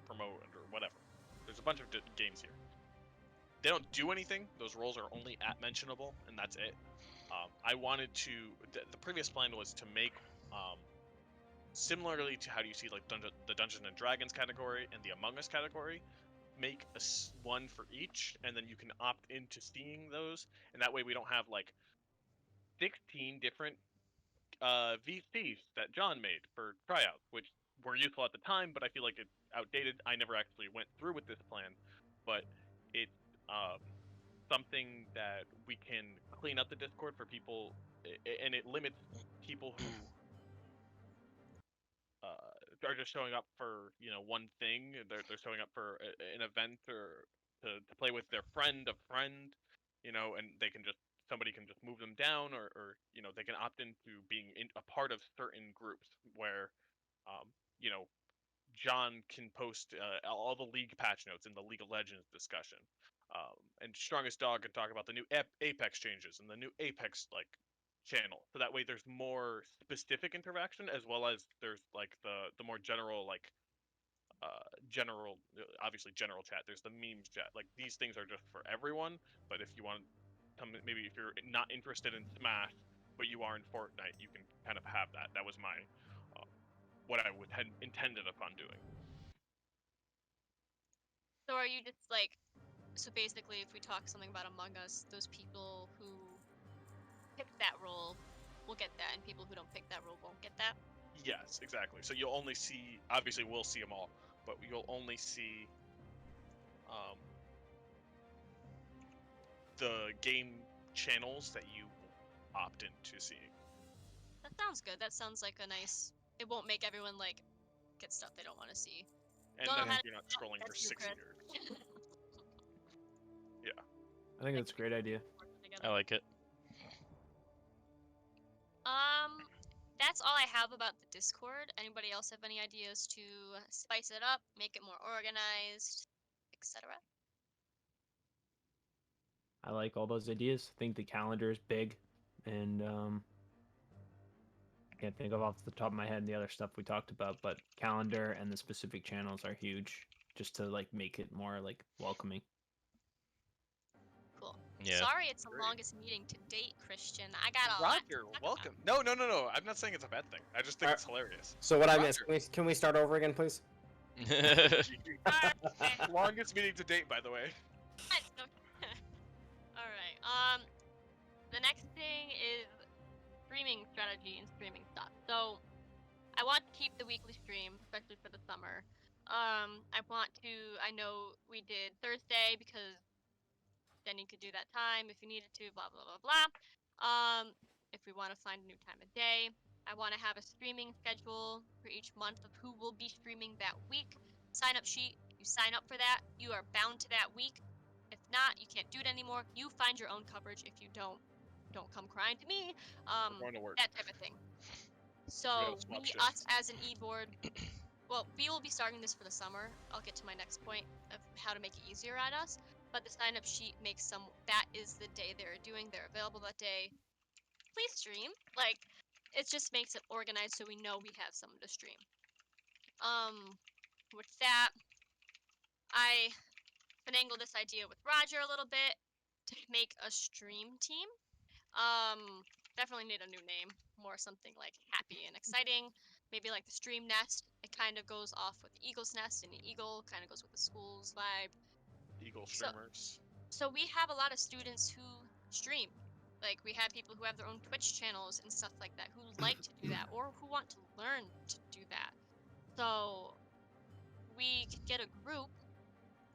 promote or whatever. There's a bunch of games here. They don't do anything. Those roles are only mentionable, and that's it. I wanted to, the previous plan was to make, similarly to how do you see like the Dungeons and Dragons category and the Among Us category, make one for each, and then you can opt into seeing those, and that way we don't have like 16 different VCs that John made for tryouts, which were useful at the time, but I feel like it's outdated. I never actually went through with this plan, but it's something that we can clean up the Discord for people, and it limits people who are just showing up for, you know, one thing. They're showing up for an event or to play with their friend, you know, and somebody can just move them down, or you know, they can opt into being a part of certain groups where, you know, John can post all the league patch notes in the League of Legends discussion, and Strongest Dog can talk about the new Apex changes and the new Apex channel. So that way, there's more specific interaction as well as there's like the more general general, obviously general chat. There's the memes chat. Like these things are just for everyone. But if you want, maybe if you're not interested in Smash, but you are in Fortnite, you can kind of have that. That was my what I had intended upon doing. So are you just like, so basically, if we talk something about Among Us, those people who pick that role will get that, and people who don't pick that role won't get that? Yes, exactly. So you'll only see, obviously we'll see them all, but you'll only see the game channels that you opt into seeing. That sounds good. That sounds like a nice. It won't make everyone like get stuff they don't want to see. And Don't know then how to you're not do that. scrolling for That's you, 6 Chris. years. Yeah. I think that's a great idea. I like it. That's all I have about the Discord. Anybody else have any ideas to spice it up, make it more organized, etc.? I like all those ideas. I think the calendar is big, and I can't think of off the top of my head the other stuff we talked about, but calendar and the specific channels are huge, just to like make it more like welcoming. Cool. Yeah. Sorry, it's the Great. longest meeting to date, Christian. I got a lot. to Roger, talk welcome. about. No. I'm not saying it's a bad thing. I just think Alright. it's hilarious. So what I Roger. missed? Can we start over again, please? Alright. Longest meeting to date, by the way. Alright. The next thing is streaming strategy and streaming stuff. So, I want to keep the weekly stream, especially for the summer. I know we did Thursday because then you could do that time if you needed to, blah, blah, blah, blah. If we want to find a new time of day, I want to have a streaming schedule for each month of who will be streaming that week. Sign up sheet. You sign up for that, you are bound to that week. If not, you can't do it anymore. You find your own coverage. If you don't come crying to me. We're going to work. That type of thing. So gotta swap we, shifts. us as an e-board, well, we will be starting this for the summer. I'll get to my next point of how to make it easier on us. But the sign-up sheet makes that is the day they're available that day. Please stream. Like, it just makes it organized so we know we have someone to stream. With that, I finagled this idea with Roger a little bit to make a stream team. Definitely need a new name, more something like happy and exciting. Maybe like the Stream Nest. It kind of goes off with the Eagle's Nest, and the Eagle kind of goes with the school's vibe. Eagle streamers. So we have a lot of students who stream. Like, we have people who have their own Twitch channels and stuff like that who like to do that or who want to learn to do that. So we could get a group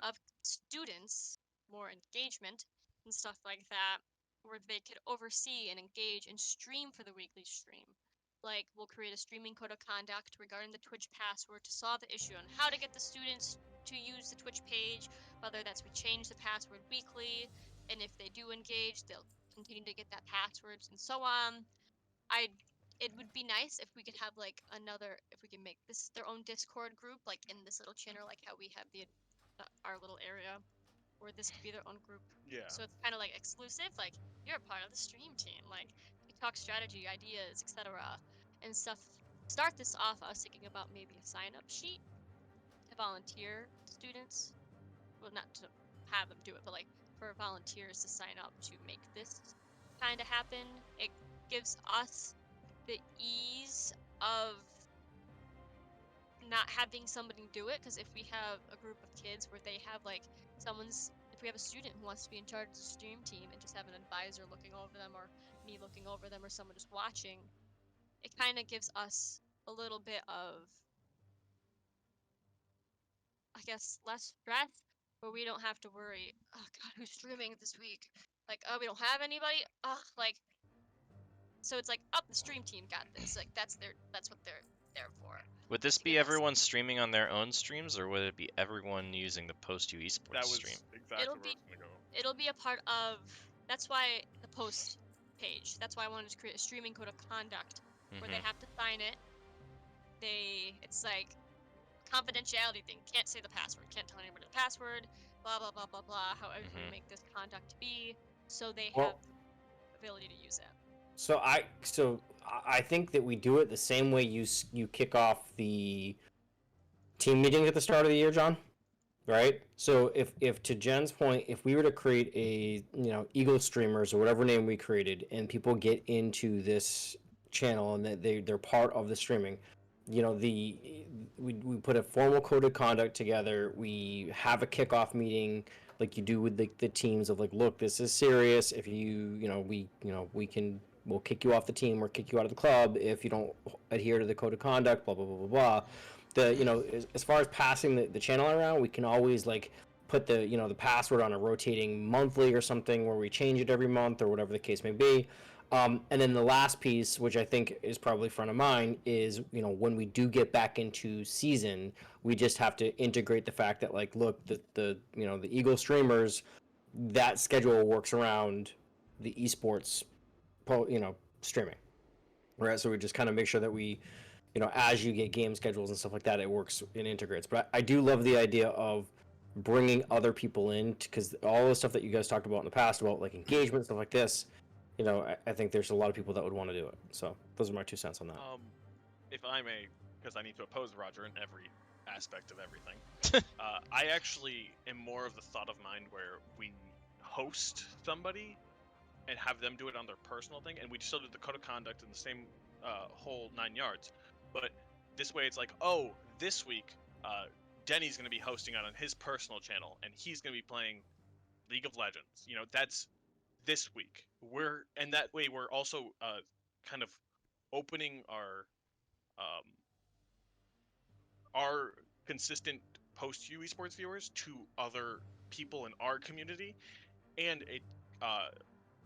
of students, more engagement and stuff like that, where they could oversee and engage and stream for the weekly stream. Like, we'll create a streaming code of conduct regarding the Twitch password to solve the issue on how to get the students to use the Twitch page, whether that's we change the password weekly, and if they do engage, they'll continue to get that passwords and so on. It would be nice if we could have like if we can make this their own Discord group, like in this little channel, like how we have our little area, where this could be their own group. Yeah. So it's kind of like exclusive, like you're a part of the stream team, like we talk strategy, ideas, etc. and stuff. Start this off, I was thinking about maybe a sign-up sheet to volunteer students. Well, not to have them do it, but like for volunteers to sign up to make this kind of happen. It gives us the ease of not having somebody do it, because if we have a group of kids where they have like if we have a student who wants to be in charge of the stream team and just have an advisor looking over them, or me looking over them, or someone just watching, it kind of gives us a little bit of, I guess, less stress, where we don't have to worry, oh god, who's streaming this week? Like, oh, we don't have anybody? Like, so it's like, oh, the stream team got this. Like, that's what they're there for. Would this To be give us- everyone streaming on their own streams, or would it be everyone using the Post U Esports That was stream? exactly It'll where be- I was gonna go. It'll be a part of, that's why the post page, that's why I wanted to create a streaming code of conduct where they Mhm. have to sign it. It's like confidentiality thing. Can't say the password. Can't tell anybody the password. Blah blah blah blah blah. However, we Mhm. make this conduct to be, so they have Well, the ability to use it. so I think that we do it the same way you kick off the team meeting at the start of the year, John. Right. So if to Jen's point, if we were to create a Eagle streamers or whatever name we created, and people get into this channel and that they're part of the streaming, we put a formal code of conduct together. We have a kickoff meeting like you do with the teams of like, look, this is serious. If we'll kick you off the team or kick you out of the club if you don't adhere to the code of conduct. Blah blah blah blah blah. As far as passing the channel around, we can always like put the password on a rotating monthly or something where we change it every month or whatever the case may be. And then the last piece, which I think is probably front of mind, is when we do get back into season, we just have to integrate the fact that like, look, the Eagle streamers, that schedule works around the esports, streaming, right? So we just kind of make sure that we, as you get game schedules and stuff like that, it works and integrates. But I do love the idea of bringing other people in, because all the stuff that you guys talked about in the past about like engagement, stuff like this, I think there's a lot of people that would want to do it. So those are my 2 cents on that. If I may, because I need to oppose Roger in every aspect of everything. I actually am more of the thought of mind where we host somebody and have them do it on their personal thing, and we still do the code of conduct in the same whole 9 yards. But this way, it's like, oh, this week, Denny's going to be hosting it on his personal channel, and he's going to be playing League of Legends. That's this week. And that way we're also kind of opening our consistent post U esports viewers to other people in our community, and it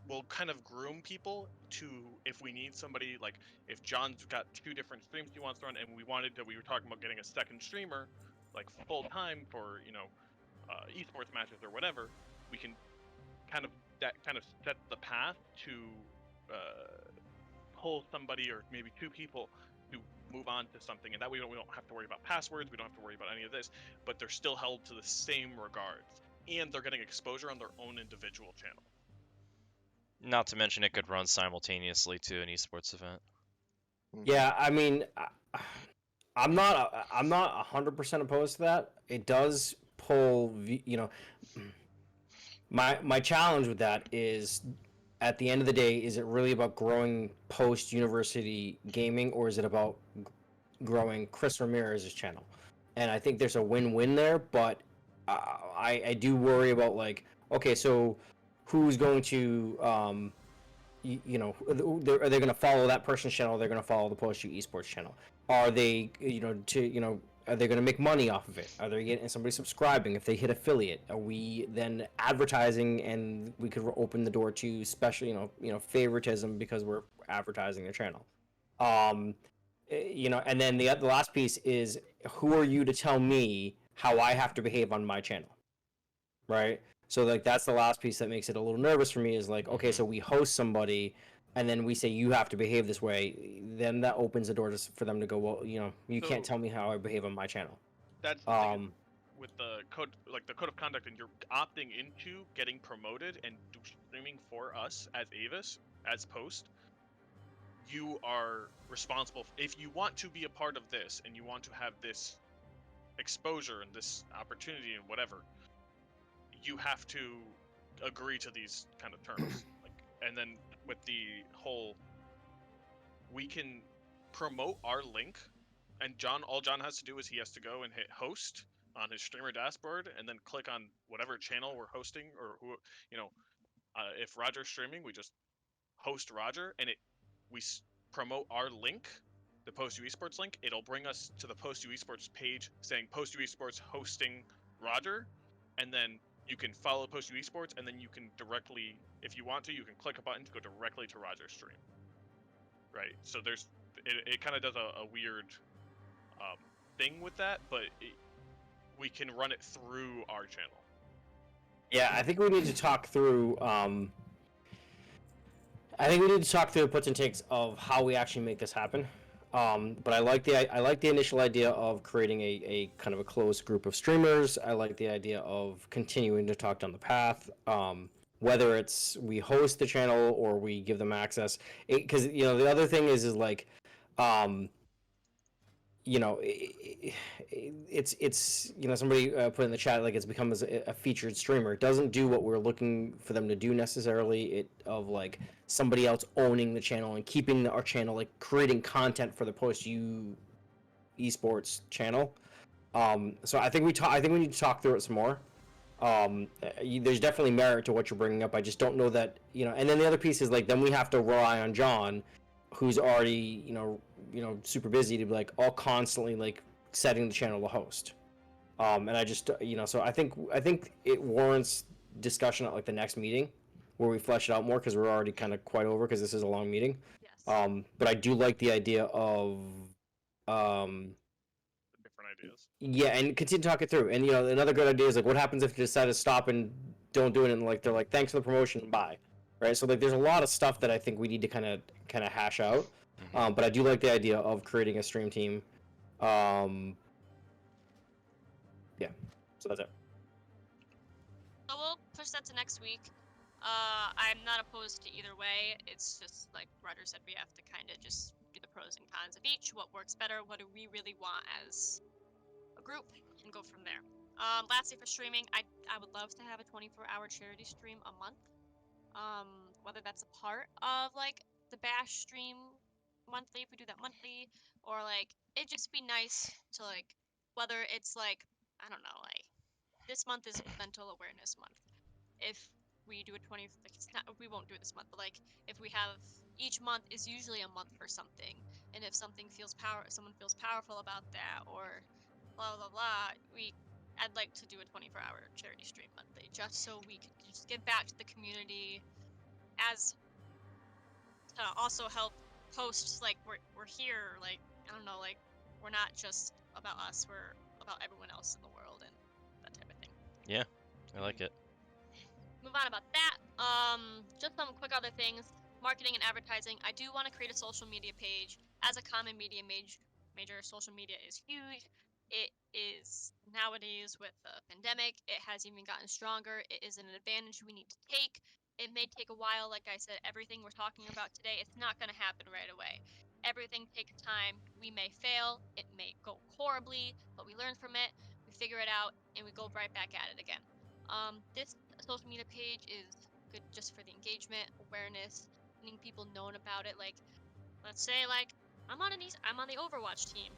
will kind of groom people to, if we need somebody, like if John's got 2 different streams he wants to run, and we were talking about getting a second streamer like full time for esports matches or whatever, we can kind of set the path to pull somebody or maybe 2 people to move on to something, and that way we don't have to worry about passwords, we don't have to worry about any of this, but they're still held to the same regards, and they're getting exposure on their own individual channel. Not to mention it could run simultaneously to an esports event. Yeah, I mean, I'm not 100% opposed to that. It does pull, my challenge with that is, at the end of the day, is it really about growing post university gaming, or is it about growing Chris Ramirez's channel? And I think there's a win-win there, but I do worry about like, okay, so who's going to are they going to follow that person's channel? They're going to follow the post esports channel. Are they are they going to make money off of it? Are they getting somebody subscribing if they hit affiliate? Are we then advertising, and we could open the door to special favoritism because we're advertising their channel? And then the last piece is, who are you to tell me how I have to behave on my channel, right? So like that's the last piece that makes it a little nervous for me, is like, okay, so we host somebody and then we say you have to behave this way, then that opens the door for them to go, well, you can't tell me how I behave on my channel. That's the thing with the code, like the code of conduct, and you're opting into getting promoted and streaming for us as Avis, as post. You are responsible if you want to be a part of this and you want to have this exposure and this opportunity and whatever, you have to agree to these kind of terms. And then with the whole, we can promote our link, and all John has to do is he has to go and hit host on his streamer dashboard, and then click on whatever channel we're hosting, or who, if Roger's streaming, we just host Roger, and we promote our link, the Post U Esports link. It'll bring us to the Post U Esports page saying Post U Esports hosting Roger, and then you can follow Post U Esports, and then you can directly, if you want to, you can click a button to go directly to Roger's stream. Right. So it kind of does a weird thing with that, but we can run it through our channel. Yeah, I think we need to talk through. I think we need to talk through the puts and takes of how we actually make this happen. But I like the initial idea of creating a kind of a closed group of streamers. I like the idea of continuing to talk down the path. Whether it's we host the channel or we give them access, because the other thing is like, um, it's somebody put in the chat like it's become as a featured streamer. It doesn't do what we're looking for them to do necessarily. It of like somebody else owning the channel and keeping our channel, like creating content for the post you esports channel. So I think we need to talk through it some more. There's definitely merit to what you're bringing up. I just don't know that And then the other piece is like then we have to rely on John, who's already super busy to be like all constantly like setting the channel to host. And I just so I think it warrants discussion at like the next meeting where we flesh it out more because we're already kind of quite over because this is a long meeting. Yes. But I do like the idea of Different ideas. yeah, and continue to talk it through. And another good idea is like what happens if you decide to stop and don't do it and like they're like thanks for the promotion, bye. Right? So like there's a lot of stuff that I think we need to kind of hash out. But I do like the idea of creating a stream team. Yeah. So that's it. So we'll push that to next week. I'm not opposed to either way. It's just like Roger said, we have to kind of just do the pros and cons of each. What works better? What do we really want as a group? And go from there. Lastly, for streaming, I would love to have a 24-hour charity stream a month. Whether that's a part of like the bash stream monthly, if we do that monthly, or like it'd just be nice to like whether it's like I don't know, like this month is mental awareness month. If we do a 20, like it's not, we won't do it this month, but like if we have each month is usually a month for something, and if something someone feels powerful about that, or blah blah blah, I'd like to do a 24-hour charity stream monthly, just so we can just give back to the community, as to also help posts like we're here, like I don't know, like we're not just about us, we're about everyone else in the world and that type of thing. Yeah, I like it. Move on about that. Just some quick other things. Marketing and advertising. I do want to create a social media page. As a common media major, social media is huge. It is nowadays with the pandemic. It has even gotten stronger. It is an advantage we need to take. It may take a while. Like I said, everything we're talking about today, it's not going to happen right away. Everything takes time. We may fail. It may go horribly, but we learn from it. We figure it out, and we go right back at it again. This social media page is good just for the engagement, awareness, getting people known about it. Like, let's say like I'm on the Overwatch team,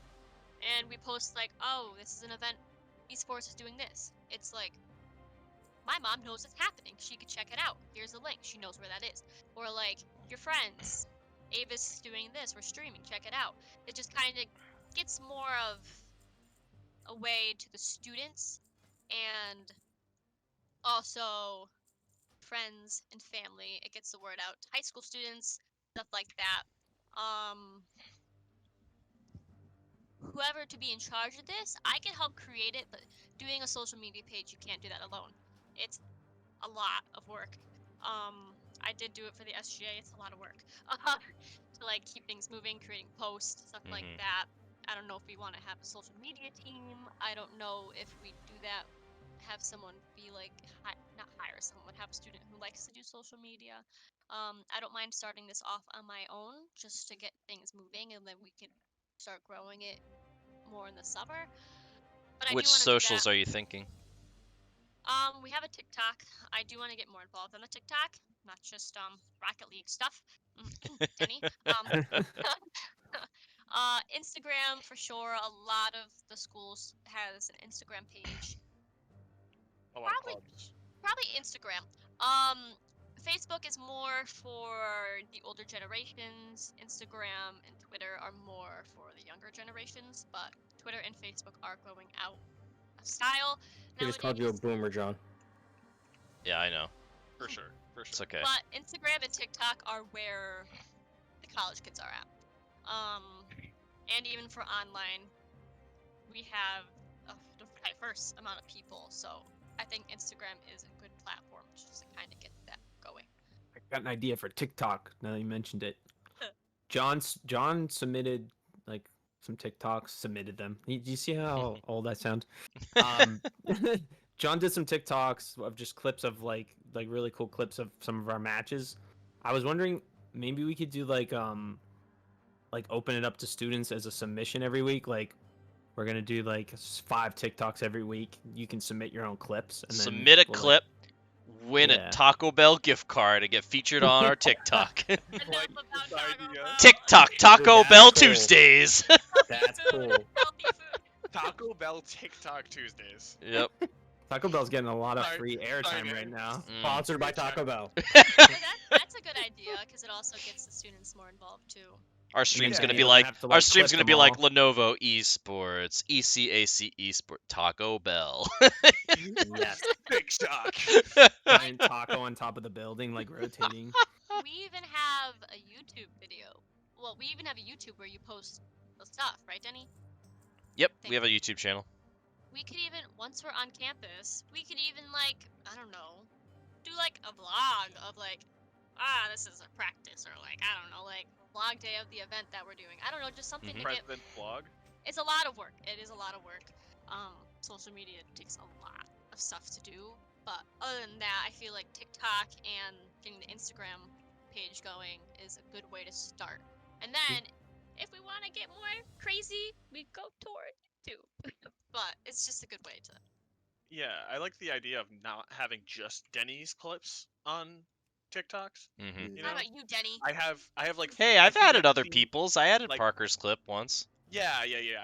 and we post like, oh, this is an event, Esports is doing this. It's like my mom knows it's happening. She could check it out. Here's the link. She knows where that is. Or like your friends, Avis is doing this. We're streaming. Check it out. It just kind of gets more of a way to the students and also friends and family. It gets the word out to high school students, stuff like that. Whoever to be in charge of this, I can help create it, but doing a social media page, you can't do that alone. It's a lot of work. I did do it for the SGA. It's a lot of work to like keep things moving, creating posts, stuff like that. I don't know if we want to have a social media team. I don't know if we do that. Have someone be like, not hire someone, have a student who likes to do social media. I don't mind starting this off on my own just to get things moving, and then we can start growing it more in the summer. But I Which do want to do socials that. are you thinking? We have a TikTok. I do want to get more involved on the TikTok, not just Rocket League stuff. Denny. Instagram for sure. A lot of the schools has an Instagram page. A lot of clubs. Probably Instagram. Facebook is more for the older generations. Instagram and Twitter are more for the younger generations, but Twitter and Facebook are going out of style He just called you a nowadays. boomer, John. Yeah, I know. For sure. It's okay. But Instagram and TikTok are where the college kids are at. And even for online, we have a diverse amount of people, so I think Instagram is a good platform just to kind of get that going. I got an idea for TikTok now that you mentioned it. John submitted like some TikToks, submitted them. Do you see how old I sound? Um, John did some TikToks of just clips of like really cool clips of some of our matches. I was wondering maybe we could do like open it up to students as a submission every week. Like we're gonna do like 5 TikToks every week. You can submit your own clips and then Submit a we'll, clip, win a Yeah. Taco Bell gift card, and get featured on our TikTok. Enough Like about this Taco idea. Bell. TikTok Taco That's Bell cool. Tuesdays. Healthy That's food. cool. Healthy food. Taco Bell TikTok Tuesdays. Yep. Taco Bell's getting a lot of Sorry- free airtime sorry, right now. Mm. Sponsored by Taco Bell. That's a good idea because it also gets the students more involved too. Our stream's Yeah, gonna you be don't like have to, our like, stream's clip gonna be them like all. Lenovo Esports, ECAC Esport, Taco Bell. Yes. TikTok. Giant taco on top of the building, like rotating. We even have a YouTube video. Well, we even have a YouTube where you post the stuff, right, Denny? Yep, we have a YouTube channel. We could even, once we're on campus, we could even like, I don't know, do like a vlog of like, this is a practice, or like, I don't know, like vlog day of the event that we're doing. I don't know, just something to get. President vlog. It's a lot of work. It is a lot of work. Social media takes a lot of stuff to do. But other than that, I feel like TikTok and getting the Instagram page going is a good way to start. And then, if we want to get more crazy, we go toward YouTube. But it's just a good way to. Yeah, I like the idea of not having just Denny's clips on TikToks. Mm-hmm. You How know, about you, Denny? I have like. Hey, I I've think added other seen- people's. I added like- Parker's clip once. Yeah.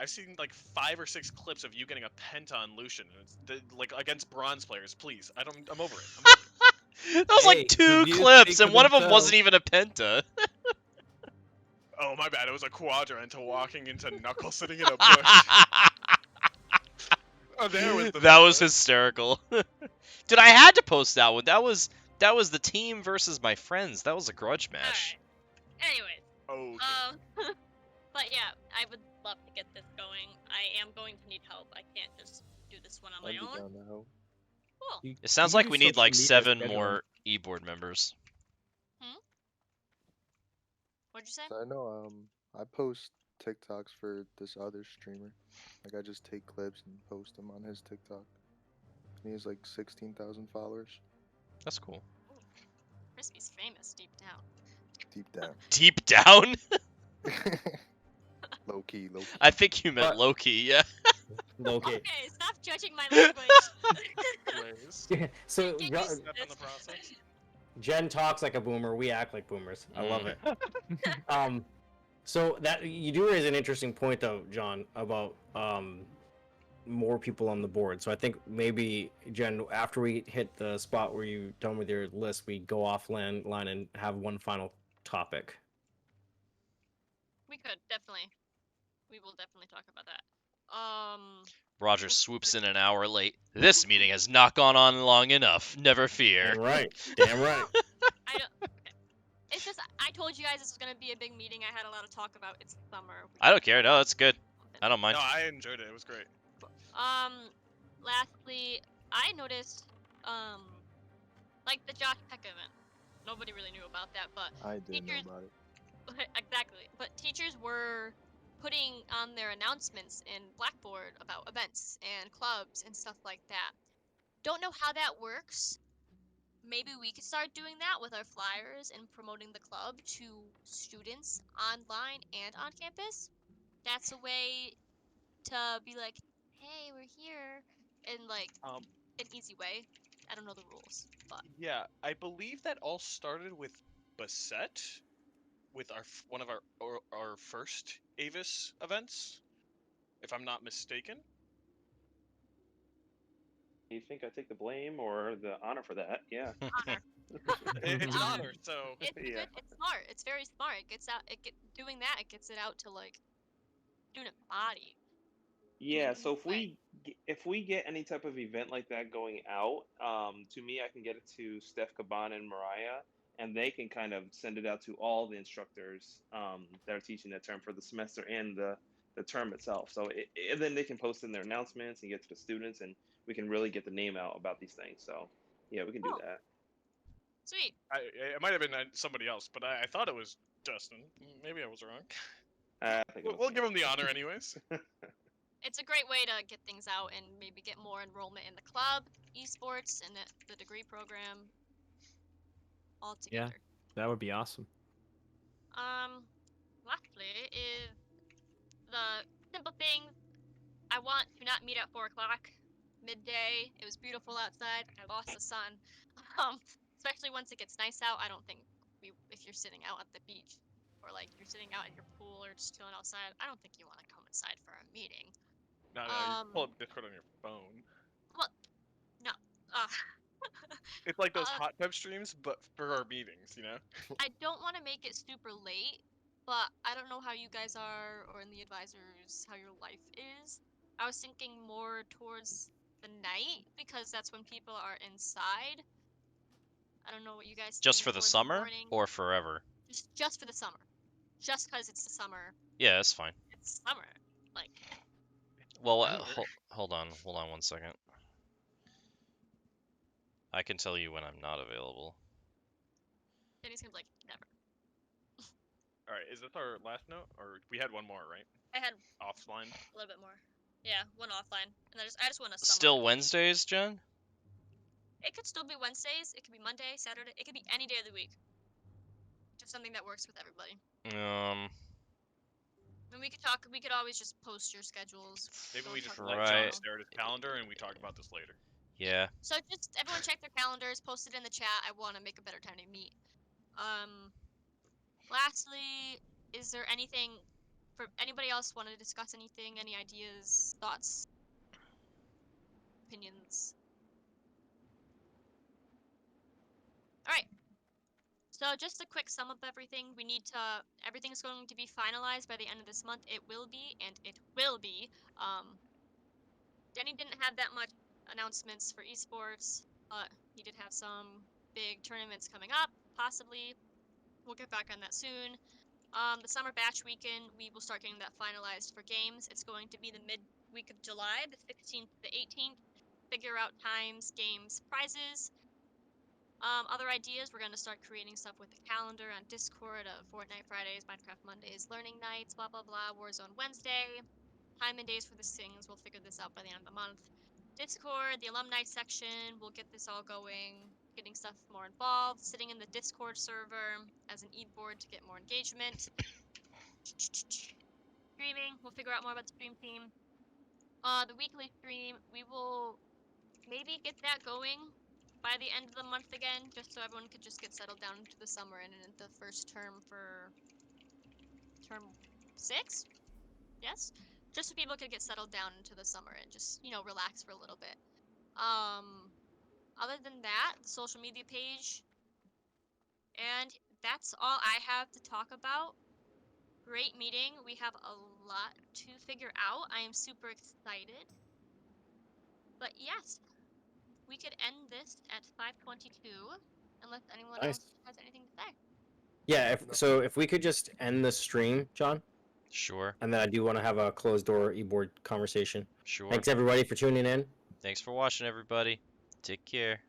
I've seen like 5 or 6 clips of you getting a penta on Lucian, and it's like against bronze players. Please, I'm over it. I'm over it. That was Hey, like 2 reviews clips, speak and for one of them wasn't themselves. even a penta. Oh my bad. It was a quadrant to walking into Knuckle sitting in a bush. Oh, there was the. That was penta. hysterical. Dude, I had to post that one. That was the team versus my friends. That was a grudge match. Alright. Anyways, Oh. but yeah, I would love to get this going. I am going to need help. I can't just do this one on my I'd be own. down to help. Cool. It sounds You like can we do need like social 7 media scheduling. more e-board members. What'd you say? So I know I post TikToks for this other streamer. Like I just take clips and post them on his TikTok. He has like 16,000 followers. That's cool. Crispy's famous deep down. Deep down. Deep down? Low key. I think you meant But- Loki, yeah. Okay. Okay, stop judging my language. Anyways, So Get Ro- used to step in the this. process. Jen talks like a boomer. We act like boomers. I love it. So that you do raise an interesting point though, John, about more people on the board. So I think maybe Jen, after we hit the spot where you're done with your list, we go offline line and have one final topic. We could definitely. We will definitely talk about that. Roger swoops in an hour late. This meeting has not gone on long enough. Never fear. Damn right. Damn right. I don't. Okay. It's just I told you guys this was gonna be a big meeting. I had a lot to talk about. It's summer. I don't care. No, that's good. I don't mind. No, I enjoyed it. It was great. Lastly, I noticed, like the Josh Peck event. Nobody really knew about that, but I didn't know Teachers- about it. exactly. But teachers were putting on their announcements in Blackboard about events and clubs and stuff like that. Don't know how that works. Maybe we could start doing that with our flyers and promoting the club to students online and on campus. That's a way to be like, hey, we're here, in like Um, an easy way. I don't know the rules, but Yeah, I believe that all started with Bessette, with one of our first Avis events, if I'm not mistaken. You think I take the blame or the honor for that? Yeah. honor. It's an Um, honor, so It's Yeah. good. It's smart. It's very smart. It gets out. Doing that. It gets it out to like student body. Yeah, an so easy way. if we get any type of event like that going out, to me, I can get it to Steph Caban and Mariah, and they can kind of send it out to all the instructors that are teaching that term for the semester and the term itself. So and then they can post in their announcements and get to the students, and we can really get the name out about these things. So yeah, we can do Oh. that. Sweet. it might have been somebody else, but I thought it was Dustin. Maybe I was wrong. I think I'm We'll okay. give him the honor anyways. It's a great way to get things out and maybe get more enrollment in the club, esports, and the degree program all Yeah. together. That would be awesome. Lastly is the simple things. I want to not meet at 4 o'clock midday. It was beautiful outside. I lost the sun. Especially once it gets nice out. I don't think if you're sitting out at the beach or like you're sitting out in your pool or just chilling outside, I don't think you want to come inside for a meeting. No, you pull up Discord on your phone. Well, no. It's like those Uh, hot tub streams, but for our meetings, you know? I don't want to make it super late, but I don't know how you guys are or in the advisors how your life is. I was thinking more towards the night because that's when people are inside. I don't know what you guys Just think, for the or in the summer morning. or forever? Just for the summer. Just because it's the summer. Yeah, that's fine. It's summer. Like, Well, Summer. hold on 1 second. I can tell you when I'm not available. Denny's gonna be like, never. All right, is this our last note, or we had one more, right? I had Offline. a little bit more. Yeah, one offline, and I just want to sum up Still the meeting. Wednesdays, Jen? It could still be Wednesdays. It could be Monday, Saturday. It could be any day of the week. Just something that works with everybody. And we could talk. We could always just post your schedules. Maybe Go we and just talk let about John Right. it. stare at his calendar and we talk about this later. Yeah. So just everyone check their calendars. Post it in the chat. I want to make a better time to meet. Lastly, is there anything for anybody else want to discuss? Anything? Any ideas, thoughts, opinions? All right. So just a quick sum of everything. We need to. Everything's going to be finalized by the end of this month. It will be, and it will be. Denny didn't have that much announcements for esports, but he did have some big tournaments coming up. Possibly, we'll get back on that soon. The summer batch weekend, we will start getting that finalized for games. It's going to be the mid-week of July, the 16th to the 18th. Figure out times, games, prizes. Other ideas, we're going to start creating stuff with the calendar on Discord of Fortnite Fridays, Minecraft Mondays, Learning Nights, blah, blah, blah, Warzone Wednesday. Time and days for the things, we'll figure this out by the end of the month. Discord, the alumni section, we'll get this all going, getting stuff more involved, sitting in the Discord server as an e-board to get more engagement. Streaming, we'll figure out more about the stream team. The weekly stream, we will maybe get that going by the end of the month again, just so everyone could just get settled down into the summer and into the first term for term 6? Yes? Just so people could get settled down into the summer and just, you know, relax for a little bit. Other than that, the social media page. And that's all I have to talk about. Great meeting. We have a lot to figure out. I am super excited. But yes, we could end this at 5:22 unless anyone Nice. else has anything to say. Yeah, if we could just end the stream, John, Sure. and then I do want to have a closed door e-board conversation. Sure. Thanks everybody for tuning in. Thanks for watching, everybody. Take care.